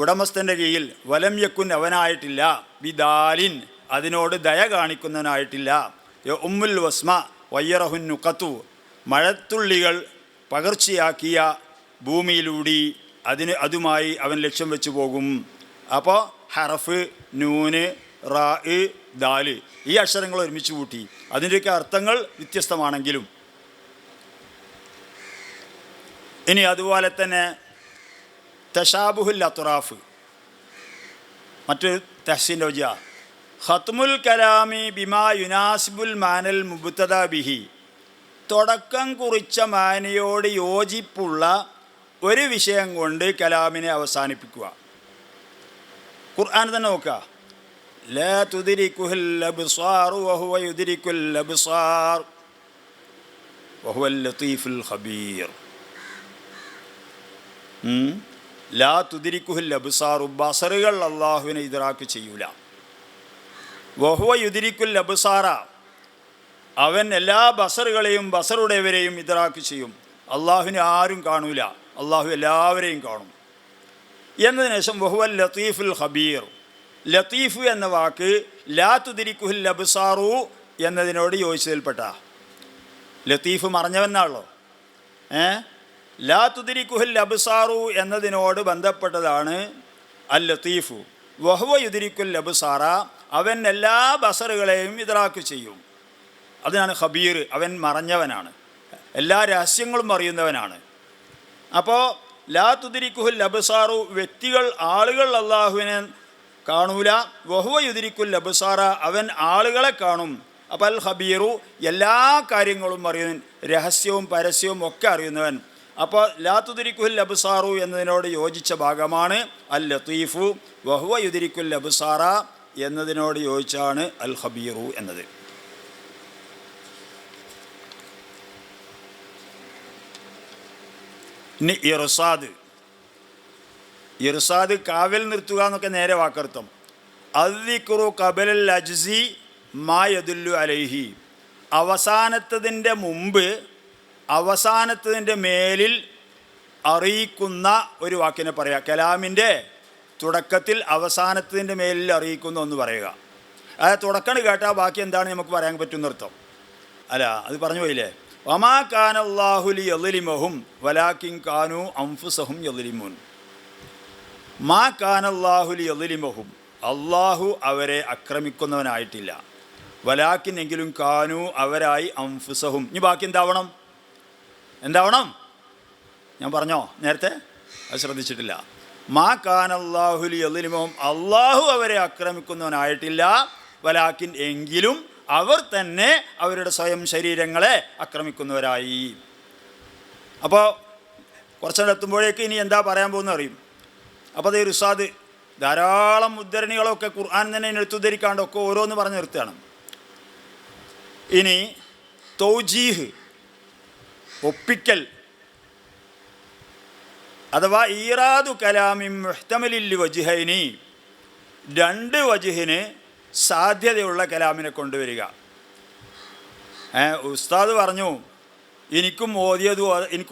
ഉടമസ്ഥൻ്റെ കീഴിൽ, വലം യക്കുൻ അവനായിട്ടില്ല, ബിദാലിൻ അതിനോട് ദയ കാണിക്കുന്നവനായിട്ടില്ല, ഉമ്മുൽ വസ്മ വയ്യറഹുൻ നുഖത്തു മഴത്തുള്ളികൾ പകർച്ചയാക്കിയ ഭൂമിയിലൂടി അതുമായി അവൻ ലക്ഷ്യം വെച്ച് പോകും. അപ്പോൾ ഹറഫ്, നൂന്, റാ, ദാല് ഈ അക്ഷരങ്ങൾ ഒരുമിച്ച് കൂട്ടി. അതിൻ്റെയൊക്കെ അർത്ഥങ്ങൾ വ്യത്യസ്തമാണെങ്കിലും. ഇനി അതുപോലെ തന്നെ തശാബുഹുൽ അത്റാഫ്, മറ്റൊരു തഹ്സീൻ വജ്ഹ, ഖത്മുൽ കലാമി ബിമാ യുനാസിബുൽ മാനൽ മുബ്തദ ബിഹി, തുടക്കം കുറിച്ച മാനയോട് യോജിപ്പുള്ള ഒരു വിഷയം കൊണ്ട് കലാമിനെ അവസാനിപ്പിക്കുക. ഖുർആൻ തന്നെ നോക്കുക, ലാ തുദ്രികുൽ അബ്സാർ വഹുവ യുദ്രികുൽ അബ്സാർ വഹുവൽ ലത്തീഫുൽ ഖബീർ. ലാ തുദ്രികുൽ അബ്സാർ, ബസറുകൾ അള്ളാഹുവിനെ ഇദ്റാക്ക് ചെയ്യൂല. വഹുവ യുദ്രികുൽ അബ്സാറ, അവൻ എല്ലാ ബസറുകളെയും ബസറുടേവരെയും ഇദ്റാക്ക് ചെയ്യും. അള്ളാഹുവിനെ ആരും കാണൂല, അള്ളാഹു എല്ലാവരെയും കാണും. എന്നതിന് ശേഷം വഹുവൽ ലത്തീഫുൽ ഖബീർ, ലത്തീഫ് എന്ന വാക്ക് ലാ തുദ്രികുൽ അബ്സാറു എന്നതിനോട് യോജിച്ചതിൽപ്പെട്ട. ലത്തീഫ് മറഞ്ഞവനാണല്ലോ. ലാ തുദ്രികുൽ അബ്സാറു എന്നതിനോട് ബന്ധപ്പെട്ടതാണ് അൽ ലത്തീഫു. വഹുവ യുദ്രികുൽ അബ്സാറ, അവൻ എല്ലാ ബസറുകളെയും ഇദ്റാക്ക് ചെയ്യും. അതിനാണ് ഖബീർ, അവൻ മറഞ്ഞവനാണ്, എല്ലാ രഹസ്യങ്ങളും അറിയുന്നവനാണ്. അപ്പോൾ ലാ തുദ്രികുൽ അബ്സാറു, വ്യക്തികൾ ആളുകൾ അള്ളാഹുവിനെ കാണൂല. വഹുവ യുദ്രികുൽ അബ്സാറ, അവൻ ആളുകളെ കാണും. അപ്പോൾ അൽ ഖബീറു, എല്ലാ കാര്യങ്ങളും അറിയുന്നവൻ, രഹസ്യവും പരസ്യവും ഒക്കെ അറിയുന്നവൻ. അപ്പോൾ ലാ തുദ്രികുൽ അബ്സാറു എന്നതിനോട് യോജിച്ച ഭാഗമാണ് അൽ ലത്തീഫു. വഹുവ യുദ്രികുൽ അബ്സാറ എന്നതിനോട് യോജിച്ചാണ് അൽ ഖബീറു എന്നത്. ഇനി ഇർസാദ്, ഇർസാദ് കാവൽ നിർത്തുക എന്നൊക്കെ നേരെ വാക്കർത്ഥം. അദ്ദിക്റു ഖബലൽ അജ്സി മാ യദുല്ലു അലൈഹി, അവസാനത്തതിൻ്റെ മുമ്പ് അവസാനത്തതിൻ്റെ മേലിൽ അറിയിക്കുന്ന ഒരു വാക്കിനെ പറയുക. കലാമിൻ്റെ തുടക്കത്തിൽ അവസാനത്തതിൻ്റെ മേലിൽ അറിയിക്കുന്ന ഒന്ന് പറയുക. അതായത് തുടക്കം കേട്ടാൽ ബാക്കി എന്താണ് നമുക്ക് പറയാൻ പറ്റുന്നർത്ഥം അല്ല, അത് പറഞ്ഞു പോയില്ലേ. വമാ കാന അല്ലാഹു ലിയദ്ലിമഹും വലാകിൻ കാനൂ അൻഫുസഹും യദ്ലിമൂൻ. മാ കാന അല്ലാഹു ലിയദ്ലിമഹും, അള്ളാഹു അവരെ ആക്രമിക്കുന്നവനായിട്ടില്ല. വലാകിൻ എങ്കിലും കാനൂ അവരായി അൻഫുസഹും. ഇനി ബാക്കി എന്താവണം? ഞാൻ പറഞ്ഞോ നേരത്തെ? അത് ശ്രദ്ധിച്ചിട്ടില്ല. മാ കാന അല്ലാഹു ലിയദ്ലിമഹും, അള്ളാഹു അവരെ ആക്രമിക്കുന്നവനായിട്ടില്ല. വലാകിൻ എങ്കിലും അവർ തന്നെ അവരുടെ സ്വയം ശരീരങ്ങളെ ആക്രമിക്കുന്നവരായി. അപ്പോൾ കുറച്ചെത്തുമ്പോഴേക്ക് ഇനി എന്താ പറയാൻ പോകുന്നത് അറിയും. അപ്പോൾ അത് ഇർസാദ്, ധാരാളം ഉദ്ധരണികളൊക്കെ ഖുർആൻ തന്നെ എടുത്തുദ്ധരിക്കാണ്ടൊക്കെ ഓരോന്ന് പറഞ്ഞ് നിർത്തുകയാണ്. ഇനി തൗജീഹ്, ഒപ്പിക്കൽ, അഥവാ ഈറാദു കലാമിൻ മുഹ്തമലിൽ വജ്ഹൈനി, രണ്ട് വജ്ഹിന് സാധ്യതയുള്ള കലാമിനെ കൊണ്ടുവരിക. ഉസ്താദ് പറഞ്ഞു എനിക്ക്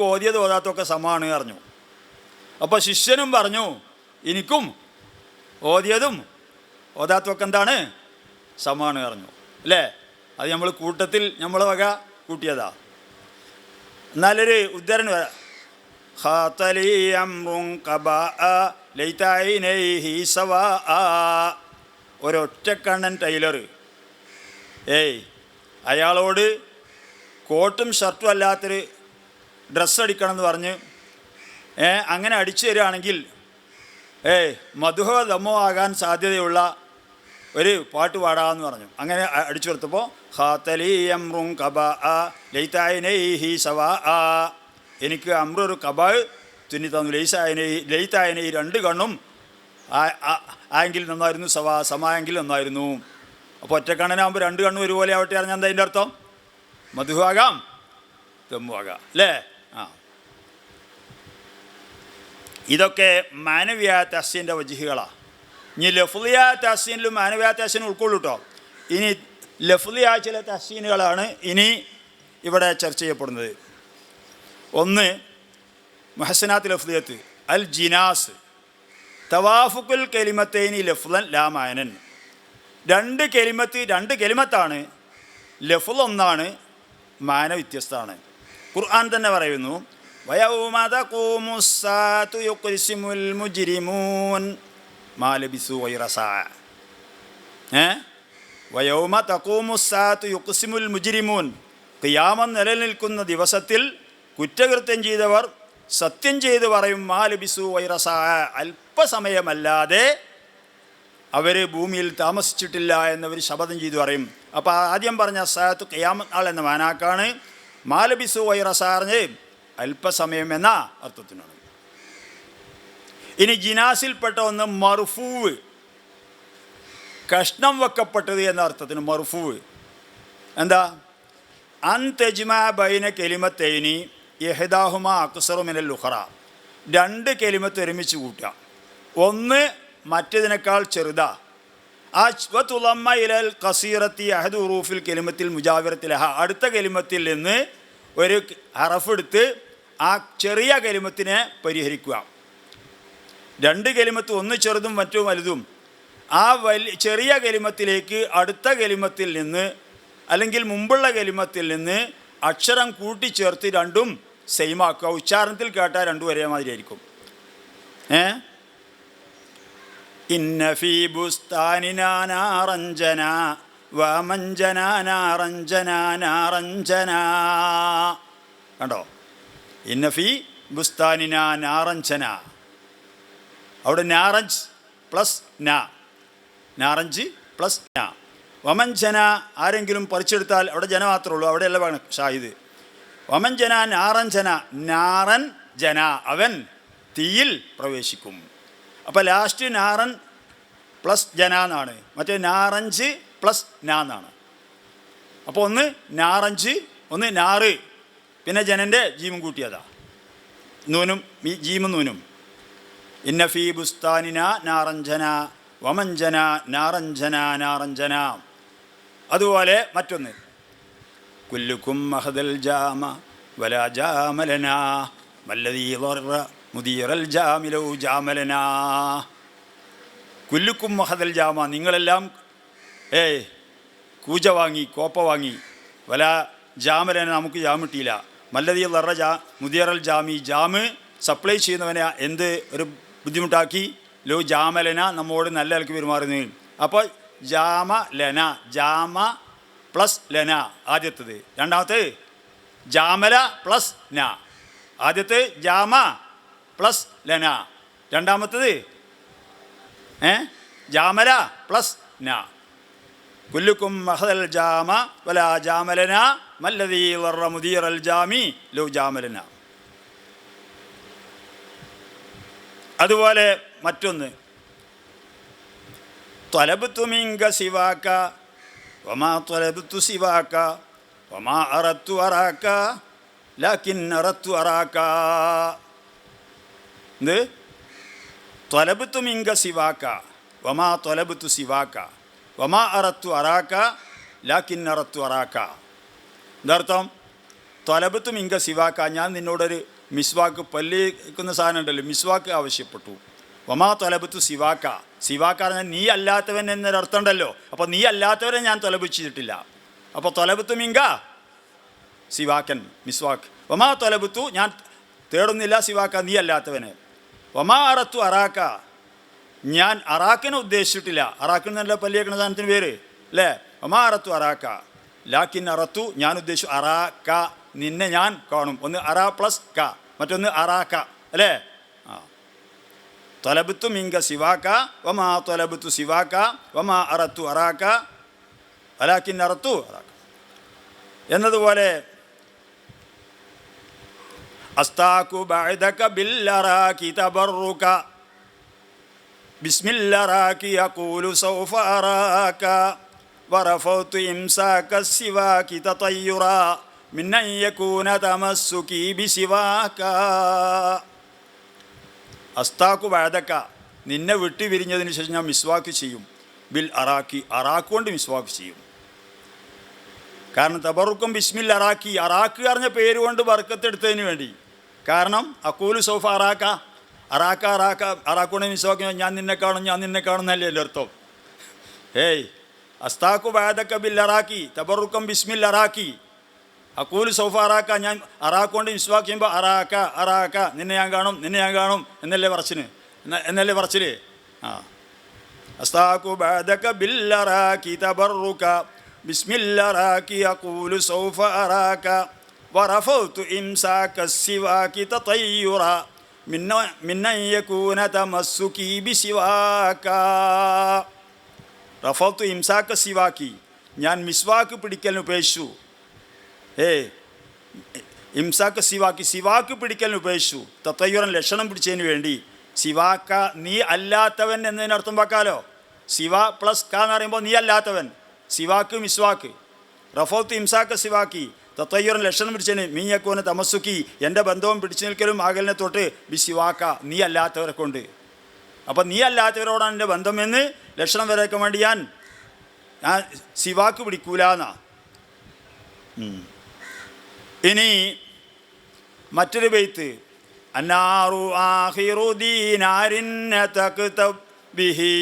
ഓതിയത് ഓതാത്തൊക്കെ സമാണ് പറഞ്ഞു. അപ്പോൾ ശിഷ്യനും പറഞ്ഞു എനിക്കും ഓതിയതും ഓതാത്തൊക്കെ എന്താണ് സമാണ് പറഞ്ഞു അല്ലേ. അത് നമ്മൾ കൂട്ടത്തിൽ നമ്മളെ വക കൂട്ടിയതാ. എന്നാലൊരു ഉദ്ധരണി വരാം. ഖാതലി അംറുൻ ഖബാ ലൈതൈനൈഹി സവാ, ഒരൊറ്റക്കണ്ണൻ ടൈലർ, അയാളോട് കോട്ടും ഷർട്ടും അല്ലാത്തൊരു ഡ്രസ്സ് അടിക്കണം എന്ന് പറഞ്ഞ് അങ്ങനെ അടിച്ചു തരികയാണെങ്കിൽ മധുഹോ ദമോ ആകാൻ സാധ്യതയുള്ള ഒരു പാട്ട് പാടാമെന്ന് പറഞ്ഞു. അങ്ങനെ അടിച്ചു കൊടുത്തപ്പോൾ ഹാത്തലീയംറും കബ ലൈതായനൈഹി സവാ, എനിക്ക് അമ്രൊരു കബ തുന്നി തന്നു, ലൈതായനെ ഈ രണ്ട് കണ്ണും ആയെങ്കിൽ നന്നായിരുന്നു, സമായെങ്കിൽ നന്നായിരുന്നു. അപ്പോൾ ഒറ്റക്കണ്ണനാകുമ്പോൾ രണ്ട് കണ്ണും ഒരുപോലെ ആവട്ടെ അറിഞ്ഞാൽ എന്താ അതിൻ്റെ അർത്ഥം? മധുവാകാം ദമ്മുവാകാം അല്ലേ? ഇതൊക്കെ മാനവിയായ തഹ്സീൻ്റെ വജിഹുകളാണ്. ഇനി ലഫ്ലിയായ തഹ്സീനിലും മാനവിയായ തഹ്സീനും ഉൾക്കൊള്ളു കേട്ടോ. ഇനി ലഫ്ലിയായ ചില തഹ്സീനുകളാണ് ഇനി ഇവിടെ ചർച്ച ചെയ്യപ്പെടുന്നത്. ഒന്ന് മുഹസനാത്ത് ലഫ്ലിയത്ത് അൽ ജിനാസ് തവാഫുക്കുൽ കെലിമത്തൈനി ലഫ്ലൻ ലാ മാനൻ. രണ്ട് കെലിമത്താണ്, ലഫ്ൽ ഒന്നാണ്, മാന വ്യത്യസ്തമാണ്. ഖുർആൻ തന്നെ പറയുന്നു വയൗമ തഖൂമുസ്സാഅതു യുഖ്സിമുൽ മുജ്രിമൂൻ മാ ലബിസു ഗൈറ സാഅ. വയൗമ തഖൂമുസ്സാഅതു യുഖ്സിമുൽ മുജ്രിമൂൻ, ഖിയാമം നിലനിൽക്കുന്ന ദിവസത്തിൽ കുറ്റകൃത്യം ചെയ്തവർ സത്യം ചെയ്ത് പറയും മാ ലബിസു ഗൈറ സാഅ, അല്പസമയമല്ലാതെ അവർ ഭൂമിയിൽ താമസിച്ചിട്ടില്ല എന്നവർ ശപഥം ചെയ്തു പറയും. അപ്പോൾ ആദ്യം പറഞ്ഞ സാഅത്ത് ഖിയാമത്ത് നാൾ എന്ന മാനാക്കാണ്. മാ ലബിസു ഗൈറ സാഅ അല്പസമയം എന്ന അർത്ഥത്തിനാണ്. ഇനി ജിനാസിൽപ്പെട്ട ഒന്ന് മർഫൂവ്, കഷ്ണം വെക്കപ്പെട്ടത് എന്ന അർത്ഥത്തിന് മർഫൂവ്. എന്താ? അൻ തജ്മഅ ബൈന കെലിമത്തൈനി ഇഹ്ദാഹുമാ അക്സറു മിനൽ ഉഖറ, രണ്ട് കെലിമത്ത് ഒരുമിച്ച് കൂട്ടുക, ഒന്ന് മറ്റേതിനേക്കാൾ ചെറുതാ. വതുളമ്മ ഇലൽ ഖസീറത്തി അഹദു ഉറൂഫിൽ കെലിമത്തിൽ മുജാവിറത്തി ലഹ, അടുത്ത കെലിമത്തിൽ നിന്ന് ഒരു ഹറഫ് എടുത്ത് ആ ചെറിയ കെലിമത്തിനെ പരിഹരിക്കുക. രണ്ട് കെലിമത്ത്, ഒന്ന് ചെറുതും മറ്റു വലുതും, ആ ചെറിയ കെലിമത്തിലേക്ക് അടുത്ത കെലിമത്തിൽ നിന്ന് അല്ലെങ്കിൽ മുമ്പുള്ള കെലിമത്തിൽ നിന്ന് അക്ഷരം കൂട്ടിച്ചേർത്ത് രണ്ടും സെയിമാക്കുക. ഉച്ചാരണത്തിൽ കേട്ടാൽ രണ്ടും ഒരേ മാതിരി ആയിരിക്കും. ഇന്ന ഫീ ബുസ്താനിനാ നാറഞ്ജനാ വമഞ്ജനാ നാറഞ്ജനാ നാറഞ്ജനാ. കണ്ടോ? ഇന്ന ഫീ ബുസ്താനിനാ നാറഞ്ജനാ, അവിടെ നാറഞ്ച് പ്ലസ് നാ, നാറഞ്ച് പ്ലസ് നാ. വമഞ്ജന, ആരെങ്കിലും പറിച്ചെടുത്താൽ അവിടെ ജന മാത്രമേ ഉള്ളൂ, അവിടെയല്ല വേണം ഷാഹിദ്. വമഞ്ജന നാറഞ്ജന, നാറൻ ജന, അവൻ തീയിൽ പ്രവേശിക്കും. അപ്പോൾ ലാസ്റ്റ് നാറൻ പ്ലസ് ജന എന്നാണ്, മറ്റേ നാറഞ്ച് പ്ലസ് നാ എന്നാണ്. അപ്പോൾ ഒന്ന് നാറഞ്ച്, ഒന്ന് നാറ്, പിന്നെ ജനൻ്റെ ജീമും കൂട്ടിയതാ, നൂനും ജീമും നൂനും. ഇന്ന ഫീ ബുസ്താനിന നാറഞ്ജന വമഞ്ജന നാറഞ്ജന നാറഞ്ജന. അതുപോലെ മറ്റൊന്ന് കുല്ലുക്കും മഹദൽ ജാമ വലാ ജാമലന വല്ലദീ ളറ മുദീറൽ ജാമിലൗ ജാമലന. കുല്ലുക്കും മഹദൽ ജാമ, നിങ്ങളെല്ലാം കൂജ വാങ്ങി, കോപ്പ വാങ്ങി, വലാ ജാമലന, നമുക്ക് ജാം കിട്ടിയില്ല. മല്ലദീ ളറ മുദീറൽ ജാമി, ജാമ് സപ്ലൈ ചെയ്യുന്നവനെ എന്ത് ഒരു ബുദ്ധിമുട്ടാക്കി, ലോ ജാമലന, നമ്മോട് നല്ല നിലക്ക് പെരുമാറുന്നു. അപ്പോൾ ജാമ ലന, ജാമ പ്ലസ് ലന ആദ്യത്തത്, രണ്ടാമത്തേത് ജാമല പ്ലസ് ന, ആദ്യത്തെ ജാമ പ്ലസ് ലന, രണ്ടാമത്തത് ജാമല പ്ലസ് ന. കുല്ലുക്കും മഹദൽ ജാമ വലാ ജാമലന മല്ലദീ ളറ മുദീറൽ ജാമി ലോ ജാമലന. അതുപോലെ മറ്റൊന്ന് ത്വലബ്തു മിൻക സിവാക വമാ ത്വലബ്തു സിവാക വമാ അറത്തു അറാക ലാകിൻ അറത്തു അറാക. എന്ത്? ത്വലബ്തു മിൻക സിവാക വമാ ത്വലബ്തു സിവാക വമാ അറത്തു അറാക ലാകിൻ അറത്തു അറാക. എന്താർത്ഥം? ത്വലബ്തു മിൻക സിവാക, ഞാൻ നിന്നോടൊരു മിസ്വാക്ക്, പല്ലിക്കുന്ന സാധനം ഉണ്ടല്ലോ, മിസ്വാക്ക് ആവശ്യപ്പെട്ടു. വമാ ത്വലബ്തു സിവാക്ക, സിവാക്ക പറഞ്ഞാൽ നീ അല്ലാത്തവൻ എന്നൊരർത്ഥം ഉണ്ടല്ലോ. അപ്പോൾ നീ അല്ലാത്തവരെ ഞാൻ ത്വലബിച്ചിട്ടില്ല. അപ്പോൾ ത്വലബ്തു മിങ്ക സിവാക്കൻ, മിസ്വാക്ക്. വമാ ത്വലബ്തു, ഞാൻ തേടുന്നില്ല, സിവാക്ക, നീ അല്ലാത്തവന്. വമാ അറത്തു അറാക്ക, ഞാൻ അറാക്കിനെ ഉദ്ദേശിച്ചിട്ടില്ല. അറാക്കിന് നല്ല പല്ലിയേക്കുന്ന സാധനത്തിന് പേര് അല്ലേ? വമാ അറത്തു അറാക്ക ലാക്കിൻ അറത്തു, ഞാൻ ഉദ്ദേശിച്ചു അറാക്ക നിന്നെ ഞാൻ കാണും. ഒന്ന് അറ പ്ലസ് ക, മറ്റൊന്ന് അറാക്ക അല്ലേ? ആ ത്വലബത്തു മിങ്ക സിവാക്ക വമാ ത്വലബത്തു സിവാക്ക വമാ അറത്തു അറാക്ക വലാകിൻ അറത്തു അറാക്ക എന്നതുപോലെ അസ്താഖു ബഅദക ബില്ലറാകി തബറുക ബിസ്മില്ലറാകി യഖൂലു സൗഫ അറാക വറഫൗതു ഇംസാക സിവാകി തതയ്യുറ മിൻ അൻ യകൂന തമസ്സുകി ബിസിവാക. അസ്താഖു ബഅദക, നിന്നെ വിട്ടു പിരിഞ്ഞതിന് ശേഷം ഞാൻ മിസ്വാക്ക് ചെയ്യും. ബിൽ അറാക്കി, അറാക്ക് കൊണ്ട് മിസ്വാക്ക് ചെയ്യും. കാരണം തബറുക്കും ബിസ്മിൽ അറാക്കി, അറാക്ക് പറഞ്ഞ പേര് കൊണ്ട് ബർക്കത്തെടുത്തതിന് വേണ്ടി. കാരണം അക്കൂലു സൗഫ അറാക്ക, അറാക്ക അറാക്ക അറാക്കൊണ്ട് മിസ്വാക്ക് ഞാൻ നിന്നെ കാണും, ഞാൻ നിന്നെ കാണുന്നല്ലേ എൻ്റെ അർത്ഥം. ഏയ് അസ്താഖു ബഅദക ബിൽ അറാക്കി തബറുക്കും ബിസ്മിൽ അറാക്കി അക്കൂലു സൗഫ അറാക്ക, ഞാൻ അറാക്കൊണ്ട് മിസ്വാക്ക് ചെയ്യുമ്പോൾ അറാക്ക അറാക്ക നിന്നെ ഞാൻ കാണും, നിന്നെ ഞാൻ കാണും എന്നല്ലേ പറച്ചില്. ആ അസ്താഖു ബഅദക ബിൽ അറാക്കി തബറുക ബിസ്മില്ലറാകി യഖൂലു സൗഫ അറാക വറഫൗതു ഇംസാക സിവാകി തതയ്യുറ മിൻ അൻ യകൂന തമസ്സുകി ബിസിവാക. റഫൗതു ഇംസാക സിവാക്കി, ഞാൻ മിസ്വാക്ക് പിടിക്കലിന് ഉപേക്ഷിച്ചു. ഇംസാക്ക് സിവാക്കി, സിവാക്ക് പിടിക്കലിന് ഉപേക്ഷിച്ചു. തത്തയ്യുറൻ ലക്ഷണം പിടിച്ചതിന് വേണ്ടി. സിവാക്ക, നീ അല്ലാത്തവൻ എന്നതിനർത്ഥം വെക്കാലോ. സിവ പ്ലസ് ക എന്ന് പറയുമ്പോൾ നീ അല്ലാത്തവൻ, സിവാക്ക് മിസ്വാക്ക്. റഫൗത്ത് ഇംസാക്ക സിവാക്കി തത്തയ്യുറൻ ലക്ഷണം പിടിച്ചതിന് മീയക്കോന് തമസ്സുക്കി, എൻ്റെ ബന്ധവും പിടിച്ചു നിൽക്കലും ആകലിനെ തൊട്ട് ബി സിവാക്ക, നീ അല്ലാത്തവരെ കൊണ്ട്. അപ്പം നീ അല്ലാത്തവരോടാണ് എൻ്റെ ബന്ധം എന്ന് ലക്ഷണം വരയ്ക്കാൻ വേണ്ടി ഞാൻ സിവാക്ക് പിടിക്കൂല എന്നാ. ഇനി മറ്റൊരു ബൈത്ത്, അന്നാറു ആഖിറു ദീനാരിൻ തഖ്തബ് ബിഹി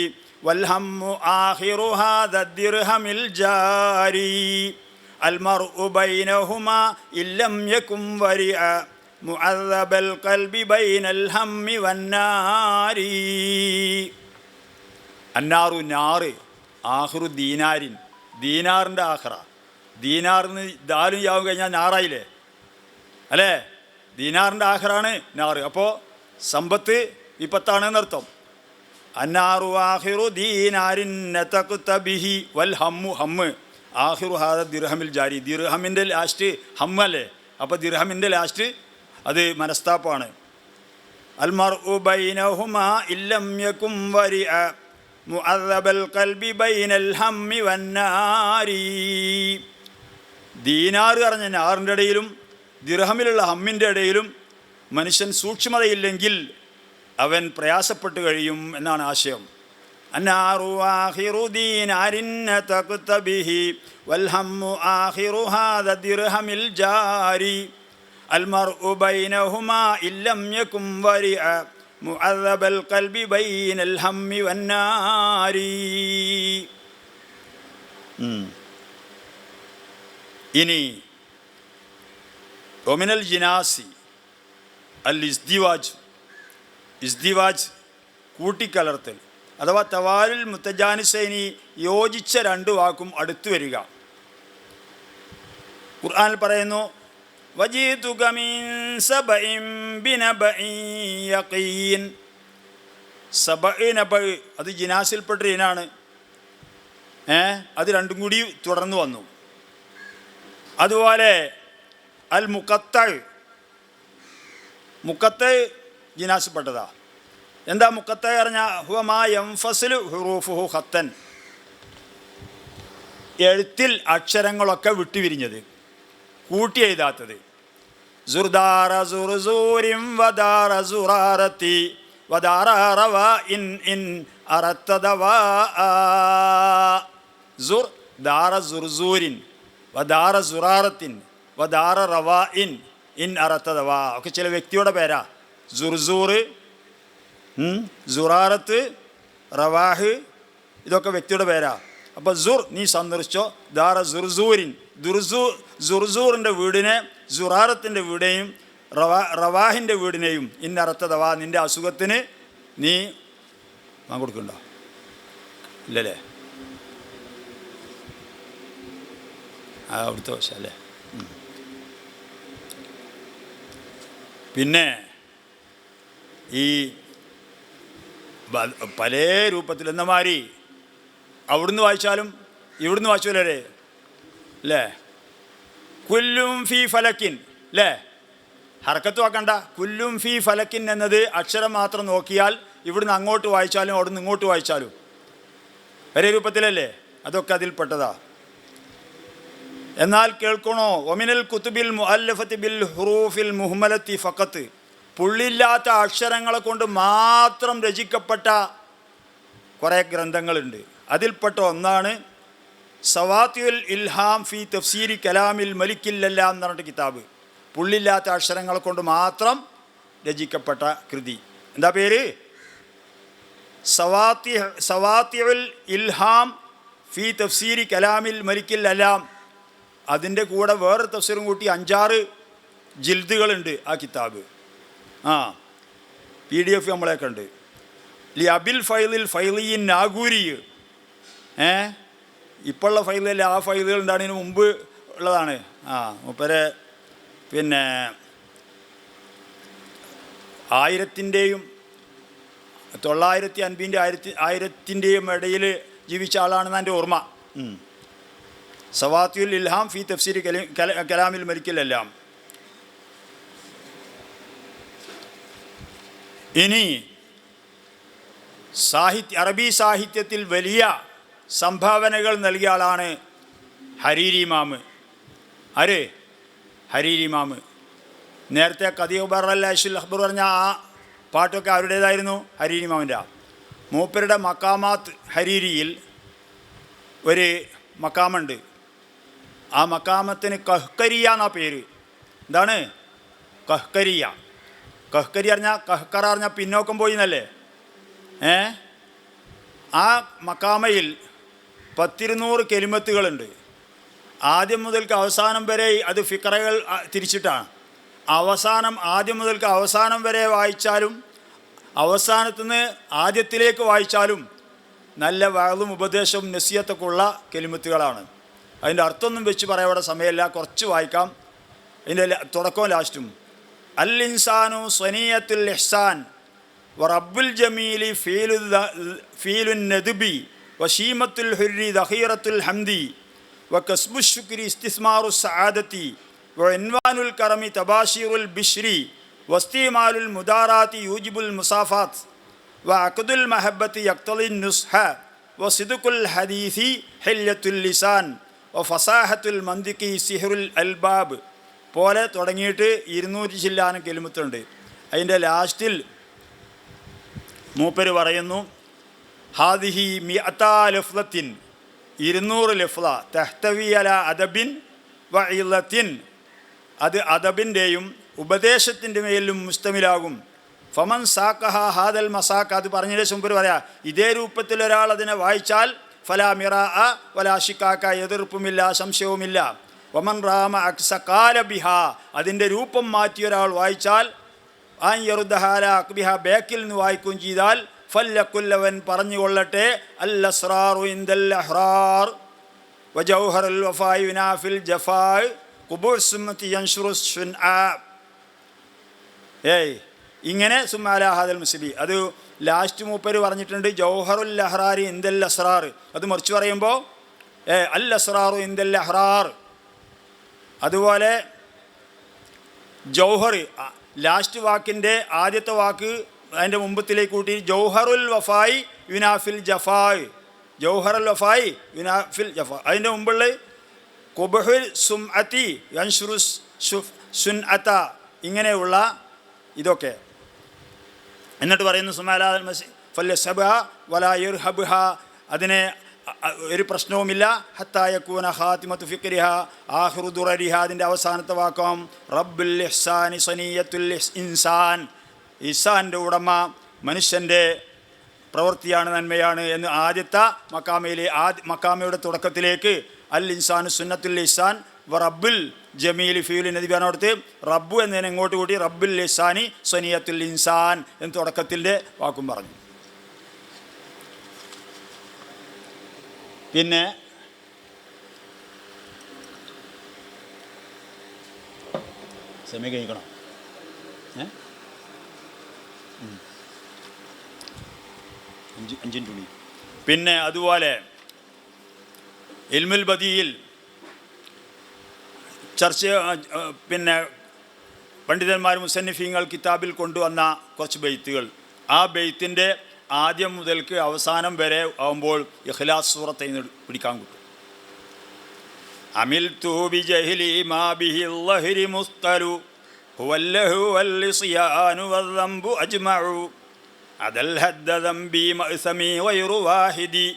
വൽഹമ്മു ആഖിറു ഹാദ ദിർഹമിൽ ജാരി അൽമർഉ ബൈനഹുമാ ഇല്ലം യകും വരിഅ മുഅദ്ദബൽ ഖൽബി ബൈനൽ ഹമ്മി വന്നാരി. അന്നാറു നാറ്, ആഖിറു ദീനാരിൻ, ദീനാറിൻ്റെ ആഖിറ. ദീനാറിന് ദാലും യാവും കഴിഞ്ഞാൽ നാറായില്ലേ അല്ലേ? ദീനാറിൻ്റെ ആഖിറാണ് നാറ്. അപ്പോൾ സമ്പത്ത് വിപത്താണ് എന്നർത്ഥം. അന്നാറു ആഖിറു ദീനാരിൻ തഖ്തബ് ബിഹി വൽ ഹമ്മു, ഹമ്മ് ആഖിറു ഹാദ ദിർഹമിൽ ജാരി, ദിർഹമിൻ്റെ ലാസ്റ്റ് ഹമ്മല്ലേ? അപ്പോൾ ദിർഹമിൻ്റെ ലാസ്റ്റ് അത് മനസ്താപ്പാണ്. അൽമർഉ ബൈനഹുമാ ഇല്ലം യകും വരിഅ മുഅദ്ദബൽ ഖൽബി ബൈനൽ ഹമ്മി വന്നാരി. ദീനാറ് പറഞ്ഞ നാറിൻ്റെ ഇടയിലും ദിർഹമിലുള്ള ഹമ്മിൻ്റെ ഇടയിലും മനുഷ്യൻ സൂക്ഷ്മതയില്ലെങ്കിൽ അവൻ പ്രയാസപ്പെട്ട് കഴിയും എന്നാണ് ആശയം. അന്നാറു ആഖിറു ദീനാരിൻ തഖ്തബ് ബിഹി വൽഹമ്മു ആഖിറു ഹാദ ദിർഹമിൽ ജാരി അൽമർഉ ബൈനഹുമാ ഇല്ലം യകും വരിഅ മുഅദ്ദബൽ ഖൽബി ബൈനൽ ഹമ്മി വന്നാരി. ഇനി ഒമിനൽ ജിനാസി അൽ ഇസ്ദിവാജ്, ഇസ്ദിവാജ് കൂട്ടിക്കലർത്തൽ അഥവാ തവാലുൽ മുത്തജാനിസൈനി, യോജിച്ച രണ്ട് വാക്കും അടുത്തു വരിക. ഖുർആനിൽ പറയുന്നു, വജീതുക മിൻ സബഇൻ ബിനബഇൻ യഖീൻ. സബഇ നബഇ അത് ജിനാസിൽപ്പെട്ട ഇനാണ്. അത് രണ്ടും കൂടി തുടർന്ന് വന്നു. അതുപോലെ അൽ മുഖത്ത, മുഖത്ത് ജിനാസിൽപ്പെട്ടതാ. എന്താ മുഖത്ത പറഞ്ഞാൽ? ഹുവ മാ യൻഫസിലു ഹുറൂഫുഹു ഖത്തൻ, എഴുത്തിൽ അക്ഷരങ്ങളൊക്കെ വിട്ടുപിരിഞ്ഞത്, കൂട്ടി എഴുതാത്തത്. സുർദാറ സുർസൂരിം വദാറ സുറാറത്തി വദാറ റവാ ഇൻ ഇൻ അറത്തദവാ. സുർ ദാറ സുർസൂരിൻ വദാറ സുറാറത്തിൻ വദാറ റവാ ഇൻ ഇൻ അറത്തദവാ ഒക്കെ ചില വ്യക്തിയുടെ പേരാ. സുർസൂർ, സുറാറത്ത്, റവാഹ് ഇതൊക്കെ വ്യക്തിയുടെ പേരാ. അപ്പോൾ സുർ നീ സന്ദർശിച്ചോ, ദാറ സുർസൂരിൻ സുർസൂറിൻ്റെ വീടിനെ സുറാറത്തിൻ്റെ വീടിനെയും റവാഹിൻ്റെ വീടിനെയും ഇന്നറത്തതവാ, നിൻ്റെ അസുഖത്തിന് നീ കൊടുക്കണ്ടോ? ഇല്ലല്ലേ? അവിടുത്തെ വശം അല്ലേ? പിന്നെ ഈ പല രൂപത്തിൽ എന്ന മാതിരി അവിടുന്ന് വായിച്ചാലും ഇവിടുന്ന് വായിച്ചാലേ അല്ലേ? കുല്ലും ഫി ഫലക്കിൻ അല്ലേ? ഹർക്കത്ത് വാക്കണ്ട. കുല്ലും ഫി ഫലക്കിൻ എന്നത് അക്ഷരം മാത്രം നോക്കിയാൽ ഇവിടുന്ന് അങ്ങോട്ട് വായിച്ചാലും അവിടുന്ന് ഇങ്ങോട്ട് വായിച്ചാലും ഒരേ രൂപത്തിലല്ലേ? അതൊക്കെ അതിൽപ്പെട്ടതാ. എന്നാൽ കേൾക്കണോ, ഒമിനൽ കുത്തുബിൽ മുഅല്ലഫത്തി ബിൽ ഹുറൂഫിൽ മുഹ്മലത്തി ഫഖത്ത്, പുള്ളില്ലാത്ത അക്ഷരങ്ങളെ കൊണ്ട് മാത്രം രചിക്കപ്പെട്ട കുറേ ഗ്രന്ഥങ്ങളുണ്ട്. അതിൽപ്പെട്ട ഒന്നാണ് സവാത്തിയുൽ ഇൽഹാം ഫി തഫ്സീരി കലാമിൽ മലിക്കില്ലല്ലാം എന്ന് പറഞ്ഞിട്ട് കിതാബ്. പുള്ളില്ലാത്ത അക്ഷരങ്ങളെ കൊണ്ട് മാത്രം രചിക്കപ്പെട്ട കൃതി. എന്താ പേര്? സവാത്തിയുൽ ഇൽഹാം ഫി തഫ്സീരി കലാമിൽ മലിക്കില്ലല്ലാം. അതിൻ്റെ കൂടെ വേറെ തഫ്സീറും കൂട്ടി 5-6 ജിൽദുകളുണ്ട് ആ കിതാബ്. PDF നമ്മളെയൊക്കെ ഉണ്ട്. ലി അബിൽ ഫൈലിൽ ഫൈലിയിൻ നാഗൂരി. ഇപ്പോഴുള്ള ഫൈലല്ല, ആ ഫൈലുകൾ ഉണ്ടാകുന്നതിന് മുമ്പ് ഉള്ളതാണ്. മൂപ്പരെ പിന്നെ 1000-ൻ്റെയും 950-1000-ൻ്റെയും ഇടയിൽ ജീവിച്ച ആളാണെന്ന് എൻ്റെ ഓർമ്മ. സവാത്തിയുൽ ഇൽഹാം ഫി തഫ്സീരി കലാമിൽ മലിക്കിലെല്ലാം. ഇനി അറബി സാഹിത്യത്തിൽ വലിയ സംഭാവനകൾ നൽകിയ ആളാണ് ഹരീരി ഇമാമ്. ആര്? ഹരീരി ഇമാമ്. നേരത്തെ ഖദീബർ അൽ-അഷ്ൽ അഖ്ബർ പറഞ്ഞ ആ പാട്ടൊക്കെ അവരുടേതായിരുന്നു, ഹരീരി ഇമാമിൻ്റെ. മൂപ്പരുടെ മക്കാമാത്ത് ഹരീരിയിൽ ഒരു മക്കാമുണ്ട്. ആ മക്കാമത്തിന് കഹ്കരിയ എന്നാ പേര്. എന്താണ് കഹ്കരിയ? കഹ്കരി അറിഞ്ഞാൽ കഹ്കറ അറിഞ്ഞാൽ പിന്നോക്കം പോയി എന്നല്ലേ? ആ മക്കാമയിൽ 10-200 കെലിമത്തുകളുണ്ട്. ആദ്യം മുതൽക്ക് അവസാനം വരെ അത് ഫിക്റകൾ തിരിച്ചിട്ടാണ്. ആദ്യം മുതൽക്ക് അവസാനം വരെ വായിച്ചാലും അവസാനത്തുനിന്ന് ആദ്യത്തിലേക്ക് വായിച്ചാലും നല്ല വഅളും ഉപദേശവും നസിഹത്തൊക്കെ ഉള്ള കെലിമത്തുകളാണ്. അതിൻ്റെ അർത്ഥമൊന്നും വെച്ച് പറയാൻ ഇവിടെ സമയമില്ല, കുറച്ച് വായിക്കാം. അതിൻ്റെ തുടക്കവും ലാസ്റ്റും. അൽ ഇൻസാനു സ്വനീയത്തുൽ ഇഹ്സാൻ വറബ്ബുൽ ജമീലി ഫീലുൻ നദ്ബി വശീമത്തുൽ ഹുരി ദഖീറത്തുൽ ഹംദി വകസ്ബുൽ ശുക്രി ഇസ്തിസ്മാറു സആദത്തി വഇൻവാനുൽ കറമി തബാശീറുൽ ബിശ്രി വസ്തിമാലുൽ മുദാറാത്തി യൂജിബുൽ മുസാഫാത്ത് വഅഖദുൽ മഹബ്ബത്തി യഖ്തളിൻ നുസ്ഹ വസിദ്ഖുൽ ഹദീസി ഹില്യത്തുൽ ലിസാൻ വഫസാഹത്തുൽ മന്തിഖി സിഹ്റുൽ അൽബാബ് പോലെ തുടങ്ങിയിട്ട് 200 ചില്ലാനം കെലിമത്തുണ്ട്. അതിൻ്റെ ലാസ്റ്റിൽ മൂപ്പര് പറയുന്നു, ഹാദിഹി മിഅത്താ ലഫ്ളത്തിൻ, 200 ലഫ്ള, തഹ്തവി അല അദബിൻ വ ഇളത്തിൻ, അത് അദബിൻ്റെയും ഉപദേശത്തിൻ്റെ മേലും മുസ്തമിലാകും. ഫമൻ സാക്കഹ ഹാദൽ മസാക്ക്, അത് പറഞ്ഞതിന് മുമ്പ് പറയാം, ഇതേ രൂപത്തിൽ ഒരാൾ അതിനെ വായിച്ചാൽ ഫലാ മിറാ വലാ ഷിക്കാക്ക, എതിർപ്പുമില്ല സംശയവുമില്ല. വമൻ റാമ അക്സകാല ബിഹ, അതിൻ്റെ രൂപം മാറ്റി ഒരാൾ വായിച്ചാൽ ആൻ യറുദ്ദഹാല അക്ബിഹ, ബേക്കിൽ നിന്ന് വായിക്കുകയും ചെയ്താൽ ഫല്ലക്കുല്ലവൻ പറഞ്ഞുകൊള്ളട്ടെ അൽ അസ്റാറു ഇൻദൽ അഹ്റാർ വജൗഹറുൽ വഫാഇ യുനാഫിൽ ജഫാഇ ഖുബൂർ സുന്നതി യൻഷുറു ശുൻആ. ഇങ്ങനെ സുമ്മാല ഹാദൽ മുസ്ബി, അത് ലാസ്റ്റ് മൂപ്പര് പറഞ്ഞിട്ടുണ്ട് ജൗഹറുൽ അഹ്റാരി ഇൻദൽ അസ്റാർ. അത് മറിച്ച് പറയുമ്പോൾ അൽ അസ്റാറു ഇൻദൽ അഹ്റാർ. അതുപോലെ ജൗഹർ, ലാസ്റ്റ് വാക്കിൻ്റെ ആദ്യത്തെ വാക്ക് അതിൻ്റെ മുമ്പത്തിലേക്ക് കൂട്ടി ജൗഹറുൽ വഫായി യുനാഫിൽ ജഫായ്, ജൗഹറുൽ വഫായി യുനാഫിൽ ജഫാ. അതിൻ്റെ മുമ്പുള്ള ഖുബ്ഹുൽ സുംഅതി യൻഷുറു സുൻഅത, ഇങ്ങനെയുള്ള ഇതൊക്കെ. എന്നിട്ട് പറയുന്നു സുമാലാൽ മസി ഫല്ലസബഹ വലാ യർഹബഹ, അതിനെ ഒരു പ്രശ്നവുമില്ല. ഹത്തായക്കൂന ഖാത്തിമത്തു ഫിക്രിഹ ആഖിറു ദുറരിഹ, അതിൻ്റെ അവസാനത്തെ വാക്കാം റബ്ബുൽ ഇഹ്സാനി സനിയത്തുൽ ഇൻസാൻ, ഇഹ്സാൻ്റെ ഉടമ മനുഷ്യൻ്റെ പ്രവൃത്തിയാണ്, നന്മയാണ് എന്ന് ആദ്യത്തെ മക്കാമയുടെ തുടക്കത്തിലേക്ക് അൽ ഇൻസാൻ സുന്നത്തുൽ ഇഹ്സാൻ വ റബ്ബുൽ ജമീൽ ഫീൽ നദിബാനോടത്ത് റബ്ബു എന്നതിനെ ഇങ്ങോട്ട് കൂട്ടി റബ്ബുൽ ഇഹ്സാനി സനിയത്തുൽ ഇൻസാൻ എന്ന് തുടക്കത്തിൻ്റെ വാക്കും പറഞ്ഞു. പിന്നെ സമയം കഴിക്കണം. അഞ്ചിൻ്റെ പിന്നെ അതുപോലെ ഇൽമുൽ ബദിയിൽ ചർച്ച പിന്നെ പണ്ഡിതന്മാർ മുസന്നിഫീങ്ങൾ കിതാബിൽ കൊണ്ടുവന്ന കുറച്ച് ബെയ്ത്തുകൾ, ആ ബെയ്ത്തിൻ്റെ ആദ്യം മുതൽക്ക് അവസാനം വരെ ആകുമ്പോൾ ഇഖ്ലാസ് സൂറത്ത് പിടിക്കാൻ കിട്ടും. അമിൽ തൂബി ജഹ്ലി മാ ബിഹിൽ ലഹരി മുസ്തലു ഹുവല്ലഹു വല്ലിസിയാനു വദ്ദംബു അജ്മഉ അദൽ ഹദ്ദ ദംബി മഅ്സമി വൈറു വാഹിദി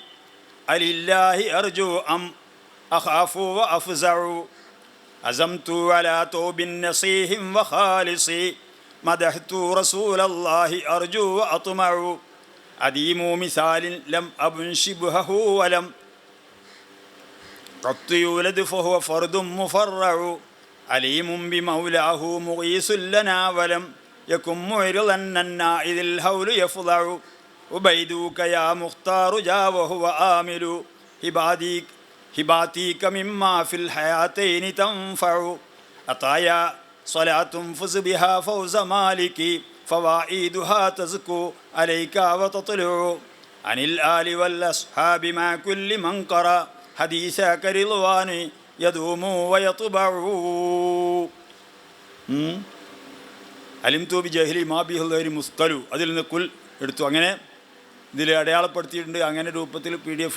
അലില്ലാഹി അർജു അം അഖാഫു വഅഫ്സഉ അസംതു അലാ തൗബിൻ നസീഹിൻ വഖാലിസി മദഹ്തു റസൂലല്ലാഹി അർജു വഅത്മഉ അദീമു മിസാലിൻ ലം അബ്ൻശിബ്ഹു വലം قط يولد فهو فرد مفرع عليم بمولاه مغيث لنا ولم يكن معرضا إذ الهول يفضع وبيدوك يا مختار جا وهو آمل هباتيك مما في الحياتين تنفع أطايا صلاة فز بها فوز مالك فوائدها تزكو عليك وتطلع عن الآل والأصحاب مع كل من قرأ ഹദീസക റിദ്വാനി യദൂമു വയത്ബഉ അലിംതു ബിജഹ്ലി മാ ബിഹിൽ ലഹരി മുസ്തലു അതിൽ നിന്ന് കുൽ എടുത്തു. അങ്ങനെ ഇതിൽ അടയാളപ്പെടുത്തിയിട്ടുണ്ട്. അങ്ങനെ രൂപത്തിൽ PDF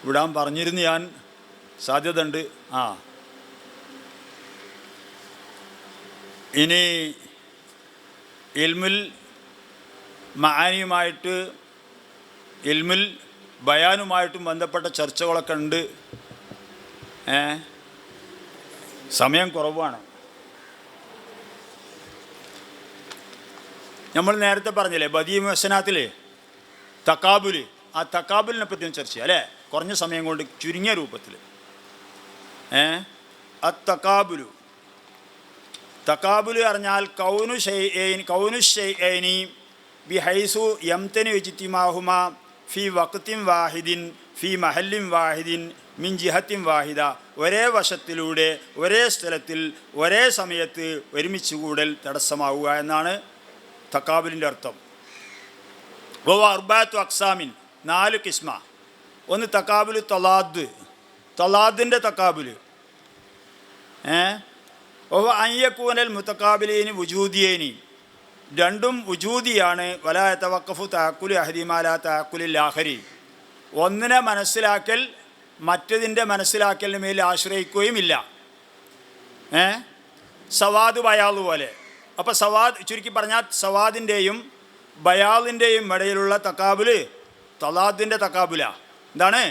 വിടാൻ പറഞ്ഞിരുന്നു ഞാൻ, സാധ്യത ഉണ്ട്. ഇനി ഇൽമുൽ മആനിയുമായിട്ട് ഇൽമുൽ ബയാനുമായിട്ടും ബന്ധപ്പെട്ട ചർച്ചകളൊക്കെ ഉണ്ട്. സമയം കുറവാണ്. നമ്മൾ നേരത്തെ പറഞ്ഞില്ലേ ബദീ മുഹ്സനാത്തിൽ തക്കാബുല്, ആ തക്കാബുലിനെ പറ്റിയും ചർച്ച ചെയ്യാം അല്ലേ, കുറഞ്ഞ സമയം കൊണ്ട് ചുരുങ്ങിയ രൂപത്തിൽ. തക്കാബുല് പറഞ്ഞാൽ കൗനു ഷൈഅൈനി ബിഹൈസു യംതനി ഇജ്തിമാഉഹുമാ ഫി വഖ്തിൻ വാഹിദിൻ ഫി മഹല്ലിൻ വാഹിദിൻ മിൻ ജിഹത്തിൻ വാഹിദ, ഒരേ വശത്തിലൂടെ ഒരേ സ്ഥലത്തിൽ ഒരേ സമയത്ത് ഒരുമിച്ച് കൂടൽ തടസ്സമാവുക എന്നാണ് തക്കാബുലിൻ്റെ അർത്ഥം. അർബഅത്തു അക്സാമിൻ, 4 കിസ്മ. ഒന്ന് തക്കാബുല് തലാദിൻ്റെ തക്കാബുല്. അയ്യക്കൂനൽ മുത്തക്കാബിലീനി വുജൂദിയേനി, രണ്ടും വുജൂദിയാണ്. വലാ യതവഖഫു തഅക്കുലു അഹദിമാ ലാ തഅക്കുലിൽ ആഖരി, ഒന്നിനെ മനസ്സിലാക്കൽ മറ്റതിൻ്റെ മനസ്സിലാക്കലിന് മേൽ ആശ്രയിക്കുകയുമില്ല. സവാദ് ബയാദ് പോലെ. അപ്പോൾ സവാദ് ചുരുക്കി പറഞ്ഞാൽ സവാദിൻ്റെയും ബയാദിൻ്റെയും ഇടയിലുള്ള തക്കാബുല് തലാദിൻ്റെ തക്കാബുല. എന്താണ്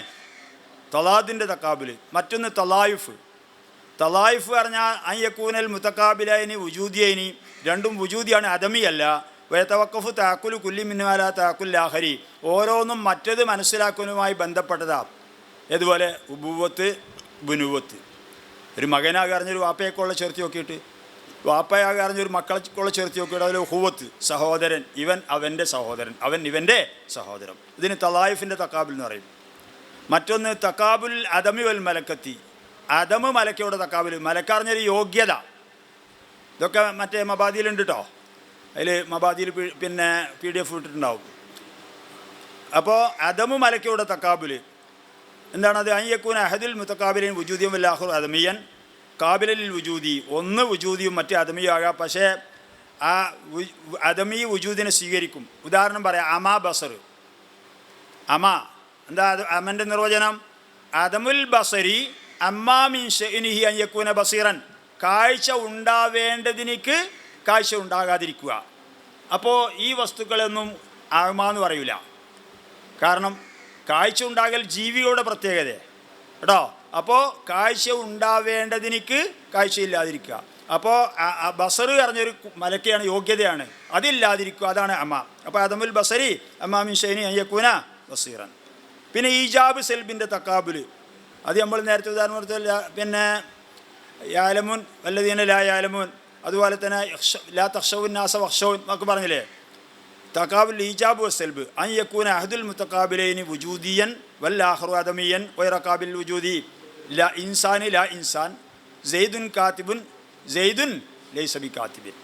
തലാദിൻ്റെ തക്കാബുല്? മറ്റൊന്ന് തലായുഫ് പറഞ്ഞാൽ അയ്യക്കൂനൽ മുത്തക്കാബിലൈനി വുജൂദിയൈനി, രണ്ടും വുജൂദിയാണ്, അദമിയല്ല. വയതവഖഫു തഅക്കുലു കുല്ലി മിൻഹുമാ ലാ തഅക്കുൽ ആഖരി, ഓരോന്നും മറ്റത് മനസ്സിലാക്കുന്നതുമായി ബന്ധപ്പെട്ടതാണ്. ഇതുപോലെ ഉബുവത്ത് ബുനുവത്ത്. ഒരു മകനാകെ അറിഞ്ഞൊരു വാപ്പയെക്കൊള്ള ചേർത്തി നോക്കിയിട്ട്, വാപ്പയാകെ അറിഞ്ഞൊരു മക്കളെക്കൊള്ള ചേർത്തി നോക്കിയിട്ട് അതിൽ ഹുവത്ത് സഹോദരൻ, ഇവൻ അവൻ്റെ സഹോദരൻ, അവൻ ഇവൻ്റെ സഹോദരൻ. ഇതിന് തലായിഫിൻ്റെ തക്കാബുൽ എന്ന് പറയും. മറ്റൊന്ന് തക്കാബുൽ അദമി വൽ മലക്കത്തി, അദമ് മലക്കയുടെ തക്കാബുൽ. മലക്കറിഞ്ഞൊരു യോഗ്യത, ഇതൊക്കെ മറ്റേ മബാദിയിലുണ്ട് കേട്ടോ. അതിൽ മബാദിയിൽ പിന്നെ PDF ഇട്ടിട്ടുണ്ടാവും. അപ്പോൾ അദമ് മലക്കയുടെ തക്കാബുല് എന്താണത്? അയ്യക്കൂന അഹദിൽ മുത്തക്കാബിലിൻ വുജൂദിയും വല്ലാഹുർ അദമിയൻ കാബിലിൽ വുജൂദി, ഒന്ന് വുജൂദിയും മറ്റേ അദമിയാകാം. പക്ഷേ ആ അദമി വുജൂദിനെ സ്വീകരിക്കും. ഉദാഹരണം പറയാം, അമാ ബസർ. എന്താ അമൻ്റെ നിർവചനം? അദമുൽ ബസരി അമ്മാ മിൻ ഷഅനിഹി അൻ യകൂന ബസീറൻ, കാഴ്ച ഉണ്ടാവേണ്ടതിനിക്ക് കാഴ്ച ഉണ്ടാകാതിരിക്കുക. അപ്പോൾ ഈ വസ്തുക്കളൊന്നും ആഴ്മാന്ന് പറയൂല. കാരണം കാഴ്ച ഉണ്ടാകൽ ജീവികളുടെ പ്രത്യേകത കേട്ടോ. അപ്പോൾ കാഴ്ച ഉണ്ടാവേണ്ടതിനിക്ക് കാഴ്ചയില്ലാതിരിക്കുക. അപ്പോൾ ബസറ് പറഞ്ഞൊരു മലക്കയാണ്, യോഗ്യതയാണ്, അതില്ലാതിരിക്കുക, അതാണ് അമ്മ. അപ്പോൾ അദമുൽ ബസരി അമ്മാ മിൻ ഷഅനിഹി അൻ യകൂന ബസീറൻ. പിന്നെ ഈജാബ് സെൽബിൻ്റെ തക്കാബുല്, അത് നമ്മൾ നേരത്തെ ഉദാഹരണം പിന്നെ യാലമുൻ വല്ലദീന ലാ യാലമുൻ, അതുപോലെ തന്നെ ലാ തഖ്ശൗൻ നാസ വഖ്ശൗൻ എന്നൊക്കെ പറഞ്ഞില്ലേ. തക്കാബുൽ ഈജാബ് വസ്സൽബ് അൻ യകൂന അഹദുൽ മുത്തക്കാബിലൈനി വുജൂദിയൻ വല്ലാഖറു അദമിയൻ വൈറക്കാബിൽ വുജൂദി ലാ ഇൻസാനി ലാ ഇൻസാൻ, സെയ്ദുൻ കാത്തിബുൻ സെയ്ദുൻ ലൈസ ബി കാത്തിബിൻ.